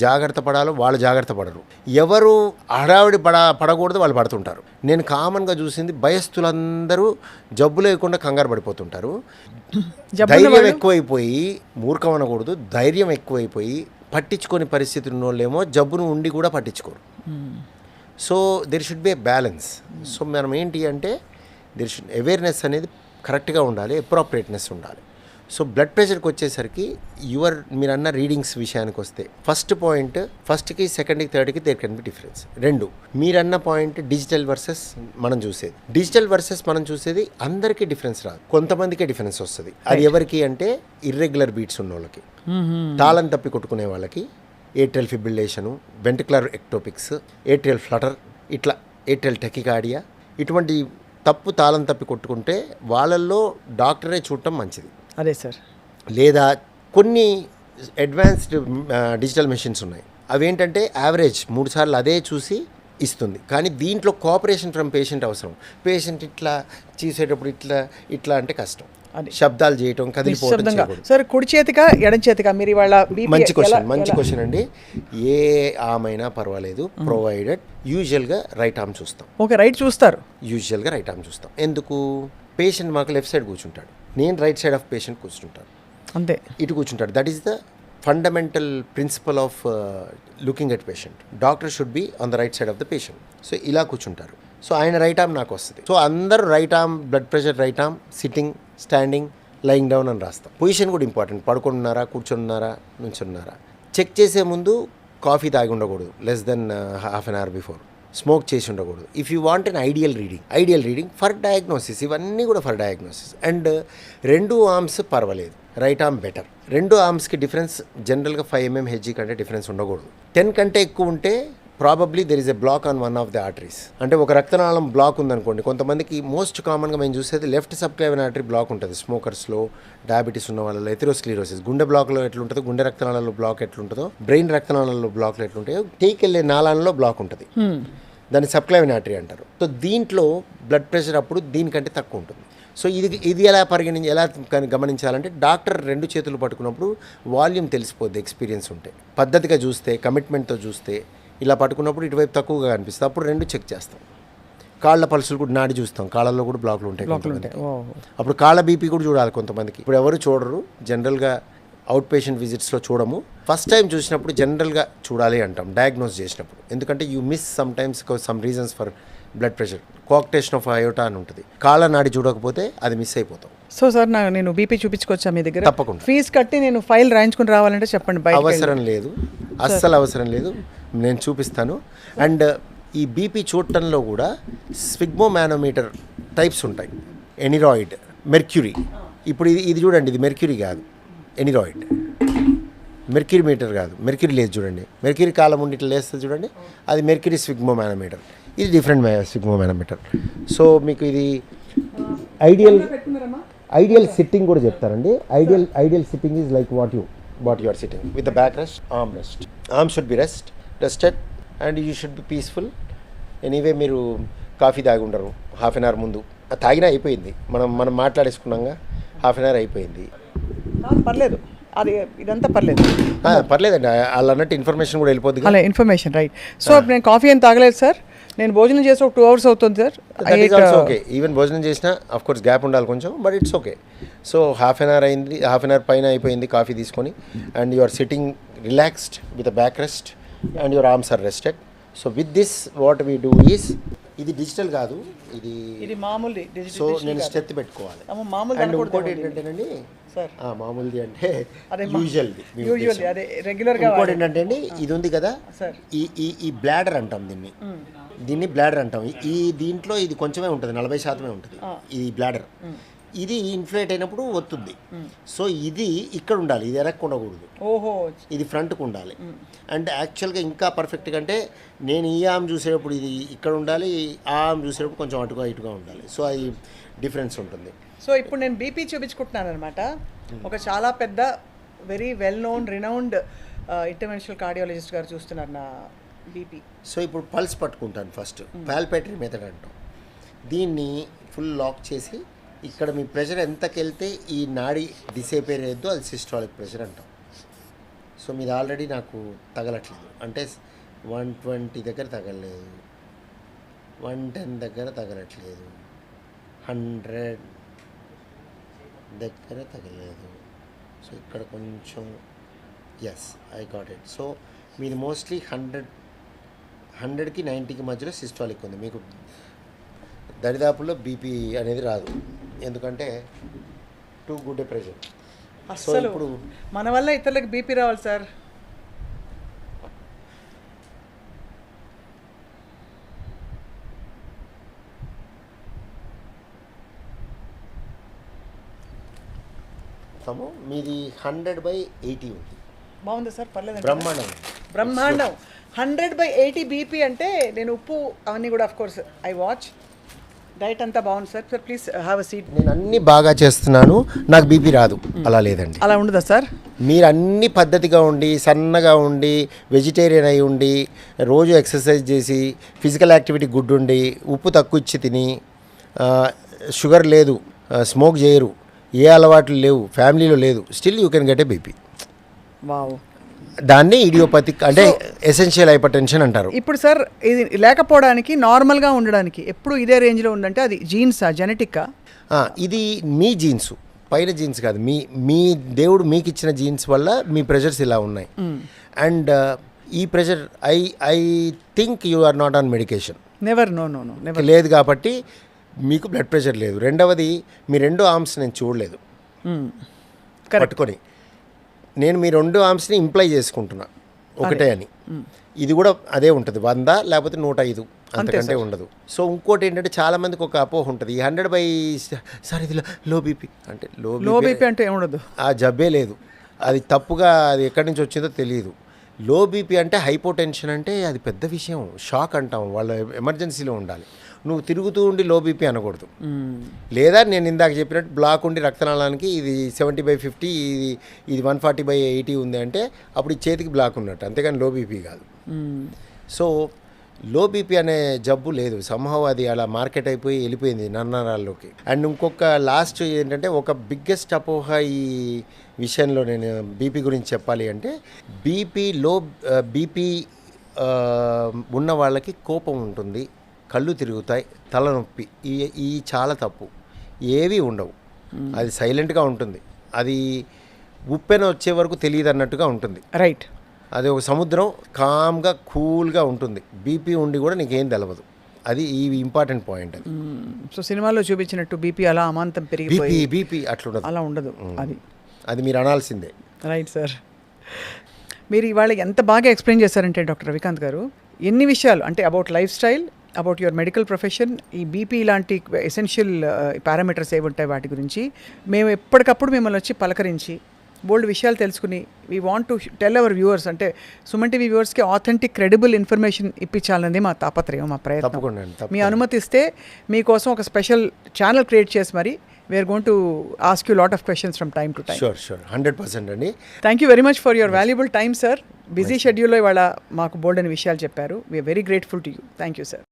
జాగ్రత్త పడాలో వాళ్ళు జాగ్రత్త పడరు, ఎవరు హడావిడి పడకూడదు వాళ్ళు పడుతుంటారు. నేను కామన్గా చూసింది భయస్థులందరూ జబ్బు లేకుండా కంగారు పడిపోతుంటారు. ధైర్యం ఎక్కువైపోయి, మూర్ఖం అనకూడదు, ధైర్యం ఎక్కువైపోయి పట్టించుకొని పరిస్థితి ఉన్నోళ్ళేమో జబ్బును ఉండి కూడా పట్టించుకోరు. So there should be A balance. So మనం ఏంటి అంటే దెర్ షుడ్ అవేర్నెస్ అనేది కరెక్ట్గా ఉండాలి, అప్రోప్రియేట్నెస్ ఉండాలి. సో బ్లడ్ ప్రెషర్కి వచ్చేసరికి మీరు అన్న రీడింగ్స్ విషయానికి వస్తే, ఫస్ట్ పాయింట్, ఫస్ట్కి సెకండ్కి థర్డ్కి దేర్ కెన్ బి డిఫరెన్స్. 2 మీరన్న పాయింట్ డిజిటల్ వర్సెస్ మనం చూసేది అందరికీ డిఫరెన్స్ రాదు, కొంతమందికే డిఫరెన్స్ వస్తుంది. అది ఎవరికి అంటే ఇర్రెగ్యులర్ బీట్స్ ఉన్న వాళ్ళకి, తాళం తప్పి కొట్టుకునే వాళ్ళకి, atrial ఫిబ్రిలేషను, ventricular ectopics, atrial Flutter, ఇట్లా ఏట్రియల్ టెకికార్డియా, ఇటువంటి తాళం తప్పి కొట్టుకుంటే వాళ్ళల్లో డాక్టరే చూడటం మంచిది. అదే సార్. లేదా కొన్ని అడ్వాన్స్డ్ డిజిటల్ మెషిన్స్ ఉన్నాయి, అవేంటంటే యావరేజ్ 3 సార్లు అదే చూసి ఇస్తుంది. కానీ దీంట్లో కోఆపరేషన్ ఫ్రమ్ పేషెంట్ అవసరం. పేషెంట్ ఇట్లా చేసేటప్పుడు ఇట్లా అంటే కష్టం, శబ్దాలు చేయటం, కదిలిపోవడం. సార్ కుడి చేతికా ఎడం చేతికా మీరు ఇవాళ? మంచి క్వశ్చన్ అండి. ఏ ఆమైనా పర్వాలేదు, ప్రొవైడెడ్ యూజువల్గా రైట్ ఆర్మ్ చూస్తాం. ఓకే, రైట్ చూస్తారు. యూజువల్గా రైట్ ఆర్మ్ చూస్తాం. ఎందుకు? పేషెంట్ మాకు లెఫ్ట్ సైడ్ కూర్చుంటాడు, నేను రైట్ సైడ్ ఆఫ్ పేషెంట్ కూర్చుంటాను, అంతే. ఇటు కూర్చుంటాడు. That is the fundamental principal of looking at patient. Doctor should be on the right side of the patient. So ఇలా కూర్చుంటారు. సో ఆయన రైట్ ఆర్మ్ నాకు వస్తుంది. సో అందరూ right arm blood pressure right arm sitting, standing, lying down అని రాస్తాం. Position కూడా important. పడుకుంటున్నారా, కూర్చున్నారా, నుంచున్నారా. చెక్ చేసే ముందు కాఫీ తాగి ఉండకూడదు less than half an hour before. Smoke చేసి ఉండకూడదు. If you want an ideal reading for diagnosis, ఇవన్నీ కూడా ఫర్ డయాగ్నోసిస్. అండ్ 2 ఆర్మ్స్ పర్వాలేదు, రైట్ ఆర్మ్ బెటర్. 2 ఆర్మ్స్కి డిఫరెన్స్ జనరల్గా 5 mm హెచ్జీ కంటే డిఫరెన్స్ ఉండకూడదు. 10 కంటే ఎక్కువ ఉంటే probably there is a block on one of the arteries. అంటే ఒక రక్తనాళం బ్లాక్ ఉందనుకోండి. కొంతమందికి మోస్ట్ కామన్గా మేము చూసేది లెఫ్ట్ సబ్క్లేవియన్ ఆర్టరీ బ్లాక్ ఉంటుంది. స్మోకర్స్లో, డయాబెటీస్ ఉన్న వాళ్ళలో, ఎథెరోస్క్లెరోసిస్, గుండె బ్లాక్లో ఎట్లుంటుందో, గుండె రక్తనాళాల్లో బ్లాక్ ఎట్లుంటుందో, బ్రెయిన్ రక్తనాళాల్లో బ్లాక్లు ఎట్లుంటాయో, టీకి వెళ్ళే నాళాలలో బ్లాక్ ఉంటుంది. దాన్ని సబ్క్లేవియన్ ఆర్టరీ అంటారు. సో దీంట్లో బ్లడ్ ప్రెషర్ అప్పుడు దీనికంటే తక్కువ ఉంటుంది. సో ఇది ఎలా గమనించాలంటే డాక్టర్ 2 చేతులు పట్టుకున్నప్పుడు వాల్యూమ్ తెలిసిపోద్ది. ఎక్స్పీరియన్స్ ఉంటే, పద్ధతిగా చూస్తే, కమిట్మెంట్తో చూస్తే, ఇలా పట్టుకున్నప్పుడు ఇటువైపు తక్కువగా అనిపిస్తుంది. అప్పుడు 2 చెక్ చేస్తాం. కాళ్ళ పల్సులు కూడా నాడి చూస్తాం. కాళ్ళల్లో కూడా బ్లాక్లు ఉంటాయి. అప్పుడు కాళ్ళ బీపీ కూడా చూడాలి కొంతమందికి. ఇప్పుడు ఎవరు చూడరు. జనరల్గా అవుట్ పేషెంట్ విజిట్స్లో చూడము. ఫస్ట్ టైం చూసినప్పుడు జనరల్గా చూడాలి అంటాం డయాగ్నోస్ చేసినప్పుడు. ఎందుకంటే you miss some times some reasons for blood pressure. Coarctation of aorta అని ఉంటుంది. కాళ్ళ నాడి చూడకపోతే అది మిస్ అయిపోతాం. సో సార్ నేను బీపీ చూపించుకోవచ్చా మీ దగ్గర? తప్పకుండా. ఫీజు కట్టి నేను ఫైల్ రాయించుకుని రావాలంటే చెప్పండి. అవసరం లేదు, అస్సలు అవసరం లేదు. నేను చూపిస్తాను. అండ్ ఈ బీపీ చూడటంలో కూడా స్విగ్మోమానోమీటర్ టైప్స్ ఉంటాయి. ఎనిరాయిడ్, మెర్క్యూరీ. ఇప్పుడు ఇది చూడండి, ఇది మెర్క్యూరీ కాదు, ఎనిరాయిడ్. మెర్క్యూరీ మీటర్ కాదు, మెర్క్యూరీ లేదు చూడండి. మెర్క్యూరీ కాలం ఉండి ఇట్లా లేస్తుంది చూడండి, అది మెర్క్యూరీ స్విగ్మోమానోమీటర్. ఇది డిఫరెంట్ స్విగ్మోమానోమీటర్. సో మీకు ఇది ఐడియల్ సిట్టింగ్ కూడా చెప్తారండి. Ideal sitting is like what you are sitting with the back rest, arm rest. Arm should be rested and you should be peaceful. Anyway మీరు కాఫీ తాగి ఉండరు హాఫ్ అన్ అవర్ ముందు. తాగినా అయిపోయింది. మనం మాట్లాడేసుకున్నాగా, హాఫ్ అన్ అవర్ అయిపోయింది. పర్లేదు, అది ఇదంతా పర్లేదు. పర్లేదండి, వాళ్ళు అన్నట్టు ఇన్ఫర్మేషన్ కూడా వెళ్ళిపోద్ది. అలా ఇన్ఫర్మేషన్ రైట్. సో నేను కాఫీ ఏం తాగలేదు సార్. నేను భోజనం చేసి ఒక 2 hours అవుతుంది సార్. ఓకే. ఈవెన్ భోజనం చేసినా అఫ్ కోర్స్ గ్యాప్ ఉండాలి కొంచెం, but it's okay. So half an hour అయింది, హాఫ్ అన్ అవర్ పైన అయిపోయింది కాఫీ తీసుకొని. And you are sitting relaxed with back rest and your arms are rested. So with this what we do is, ఇది digital కాదు, ఇది మామూలు. So నేను స్టెత్ పెట్టుకోవాలి. అండ్ ఇంకోటి ఏంటంటేనండి సార్, మామూలుది అంటే యూజువల్ది, ఇంకోటి ఏంటంటే అండి, ఇది ఉంది కదా ఈ బ్లాడర్ అంటాం దీన్ని బ్లాడర్ అంటాం. దీంట్లో ఇది కొంచెమే ఉంటుంది, 40% ఉంటుంది ఈ బ్లాడర్. ఇది ఇన్ఫ్లేట్ అయినప్పుడు వస్తుంది. సో ఇది ఇక్కడ ఉండాలి, ఇది వెనక్కి ఉండకూడదు. ఓహో, ఇది ఫ్రంట్కి ఉండాలి. అండ్ యాక్చువల్గా ఇంకా పర్ఫెక్ట్గా అంటే నేను ఈ ఆర్మ్ చూసేటప్పుడు ఇది ఇక్కడ ఉండాలి, ఆ ఆర్మ్ చూసేటప్పుడు కొంచెం అటుగా ఇటుగా ఉండాలి. సో అది డిఫరెన్స్ ఉంటుంది. సో ఇప్పుడు నేను బీపీ చూపించుకుంటున్నాను అనమాట. ఒక చాలా పెద్ద very well known renowned interventional cardiologist గారు చూస్తున్నారు నా బీపీ. సో ఇప్పుడు పల్స్ పట్టుకుంటాను ఫస్ట్. పాల్పేటరీ మెథడ్ అంటాం దీన్ని. ఫుల్ లాక్ చేసి ఇక్కడ మీ ప్రెషర్ ఎంతకెళ్తే ఈ నాడి డిసేపేరేద్దో అది సిస్టాలిక్ ప్రెషర్ అంటాం. సో మీది ఆల్రెడీ నాకు తగలట్లేదు, అంటే 120 దగ్గర తగలలేదు, 110 దగ్గర తగలట్లేదు, 100 దగ్గర తగలేదు. సో ఇక్కడ కొంచెం yes I got it. So మీది మోస్ట్లీ 100కి 90కి మధ్యలో సిస్టాలిక్ ఉంది. మీకు దరిదాపుల్లో బీపీ అనేది రాదు, ఎందుకంటే టూ గుడ్ ప్రెషర్. సో ఇప్పుడు మన వల్ల ఇతరులకు బీపీ రావాలి సార్. మీది 100/80 ఉంది. బాగుంది సార్, పర్లేదు. బ్రహ్మాండం 100/80 బీపీ అంటే నేను ఉప్పు అవన్నీ కూడా of course I watch. Diet అంతా బాగుంది sir. Sir please have a seat. నేను అన్ని బాగా చేస్తున్నాను, నాకు బీపీ రాదు. అలా లేదండి. అలా ఉండదా సార్? మీరు అన్ని పద్ధతిగా ఉండి, సన్నగా ఉండి, వెజిటేరియన్ అయి ఉండి, రోజు ఎక్సర్సైజ్ చేసి, ఫిజికల్ యాక్టివిటీ గుడ్ ఉండి, ఉప్పు తక్కువ ఇచ్చి తిని, షుగర్ లేదు, స్మోక్ చేయరు, ఏ అలవాట్లు లేవు, ఫ్యామిలీలో లేదు, still you can get a BP. Wow. దాన్ని ఇడియోపతిక్ అంటే ఎసెన్షియల్ హైపర్ టెన్షన్ అంటారు. ఇప్పుడు సార్ ఇది లేకపోవడానికి, నార్మల్గా ఉండడానికి ఎప్పుడు ఇదే రేంజ్లో ఉందంటే అది జీన్సా, జెనెటిక్కా? ఇది మీ జీన్స్. పైన జీన్స్ కాదు, మీ దేవుడు మీకు ఇచ్చిన జీన్స్ వల్ల మీ ప్రెషర్స్ ఇలా ఉన్నాయి. అండ్ ఈ pressure I think you are not on medication. Never no never లేదు కాబట్టి మీకు బ్లడ్ ప్రెషర్ లేదు. రెండవది, మీ 2 ఆర్మ్స్ నేను చూడలేదు పట్టుకొని. నేను మీ 2 ఆర్మ్స్ని ఇంప్లై చేసుకుంటున్నా ఒకటే అని. ఇది కూడా అదే ఉంటుంది, 100 లేకపోతే 105, అంతకంటే ఉండదు. సో ఇంకోటి ఏంటంటే చాలా మందికి ఒక అపోహ ఉంటుంది, ఈ 100/, సార్ ఇది లో బీపీ అంటే లో బీపీ అంటే ఏముండదు, ఆ జబ్బే లేదు. అది తప్పుగా, అది ఎక్కడి నుంచి వచ్చిందో తెలియదు. లో బీపీ అంటే హైపోటెన్షన్ అంటే అది పెద్ద విషయం, షాక్ అంటాం, వాళ్ళ ఎమర్జెన్సీలో ఉండాలి. నువ్వు తిరుగుతూ ఉండి లో బీపీ అనకూడదు. లేదా నేను ఇందాక చెప్పినట్టు బ్లాక్ ఉండి రక్తనాళానికి ఇది 70/50, ఇది 140/80 ఉంది అంటే అప్పుడు ఈ చేతికి బ్లాక్ ఉన్నట్టు, అంతేగాని లో బీపీ కాదు. సో లో బీపీ అనే జబ్బు లేదు, సంహవ్ అది అలా మార్కెట్ అయిపోయి వెళ్ళిపోయింది నరాల్లోకి. అండ్ ఇంకొక లాస్ట్ ఏంటంటే, ఒక బిగ్గెస్ట్ అపోహ ఈ విషయంలో నేను బీపీ గురించి చెప్పాలి అంటే, బీపీ ఉన్న వాళ్ళకి కోపం ఉంటుంది, కళ్ళు తిరుగుతాయి, తలనొప్పి, ఈ చాలా తప్పు. ఏవి ఉండవు, అది సైలెంట్గా ఉంటుంది, అది ఉప్పెన వచ్చే వరకు తెలియదు అన్నట్టుగా ఉంటుంది. రైట్. అది ఒక సముద్రం, కామ్గా కూల్గా ఉంటుంది. బీపీ ఉండి కూడా నీకేం తెలవదు. అది ఈ ఇంపార్టెంట్ పాయింట్. అది సో సినిమాలో చూపించినట్టు బీపీ అలా అమాంతం పెరిగిపోయి బీపీ అట్లుండదు, అలా ఉండదు. అది మీరు అనాల్సిందే. Right sir. మీరు ఇవాళ ఎంత బాగా ఎక్స్ప్లెయిన్ చేశారంటే డాక్టర్ రవికాంత్ గారు, ఎన్ని విషయాలు అంటే about life style, about your medical profession, ఈ బీపీ లాంటి ఎసెన్షియల్ పారామీటర్స్ ఏవి ఉంటాయి వాటి గురించి మేము ఎప్పటికప్పుడు మిమ్మల్ని వచ్చి పలకరించి బోల్డ్ విషయాలు తెలుసుకుని, we want to tell our viewers, అంటే సుమన్ టీవీ వ్యూవర్స్కి ఆథెంటిక్ క్రెడిబుల్ ఇన్ఫర్మేషన్ ఇప్పించాలనేది మా తాపత్రయం, మా ప్రయత్నం. మీ అనుమతిస్తే మీకోసం ఒక స్పెషల్ ఛానల్ క్రియేట్ చేసి మరి we're going to ask you lot of questions from time to time. Sure 100% అండి. Thank you very much for your valuable time sir. Busy షెడ్యూల్లో ఇవాళ మాకు బోల్డ్ అని విషయాలు చెప్పారు. We're very grateful to you. Thank you sir.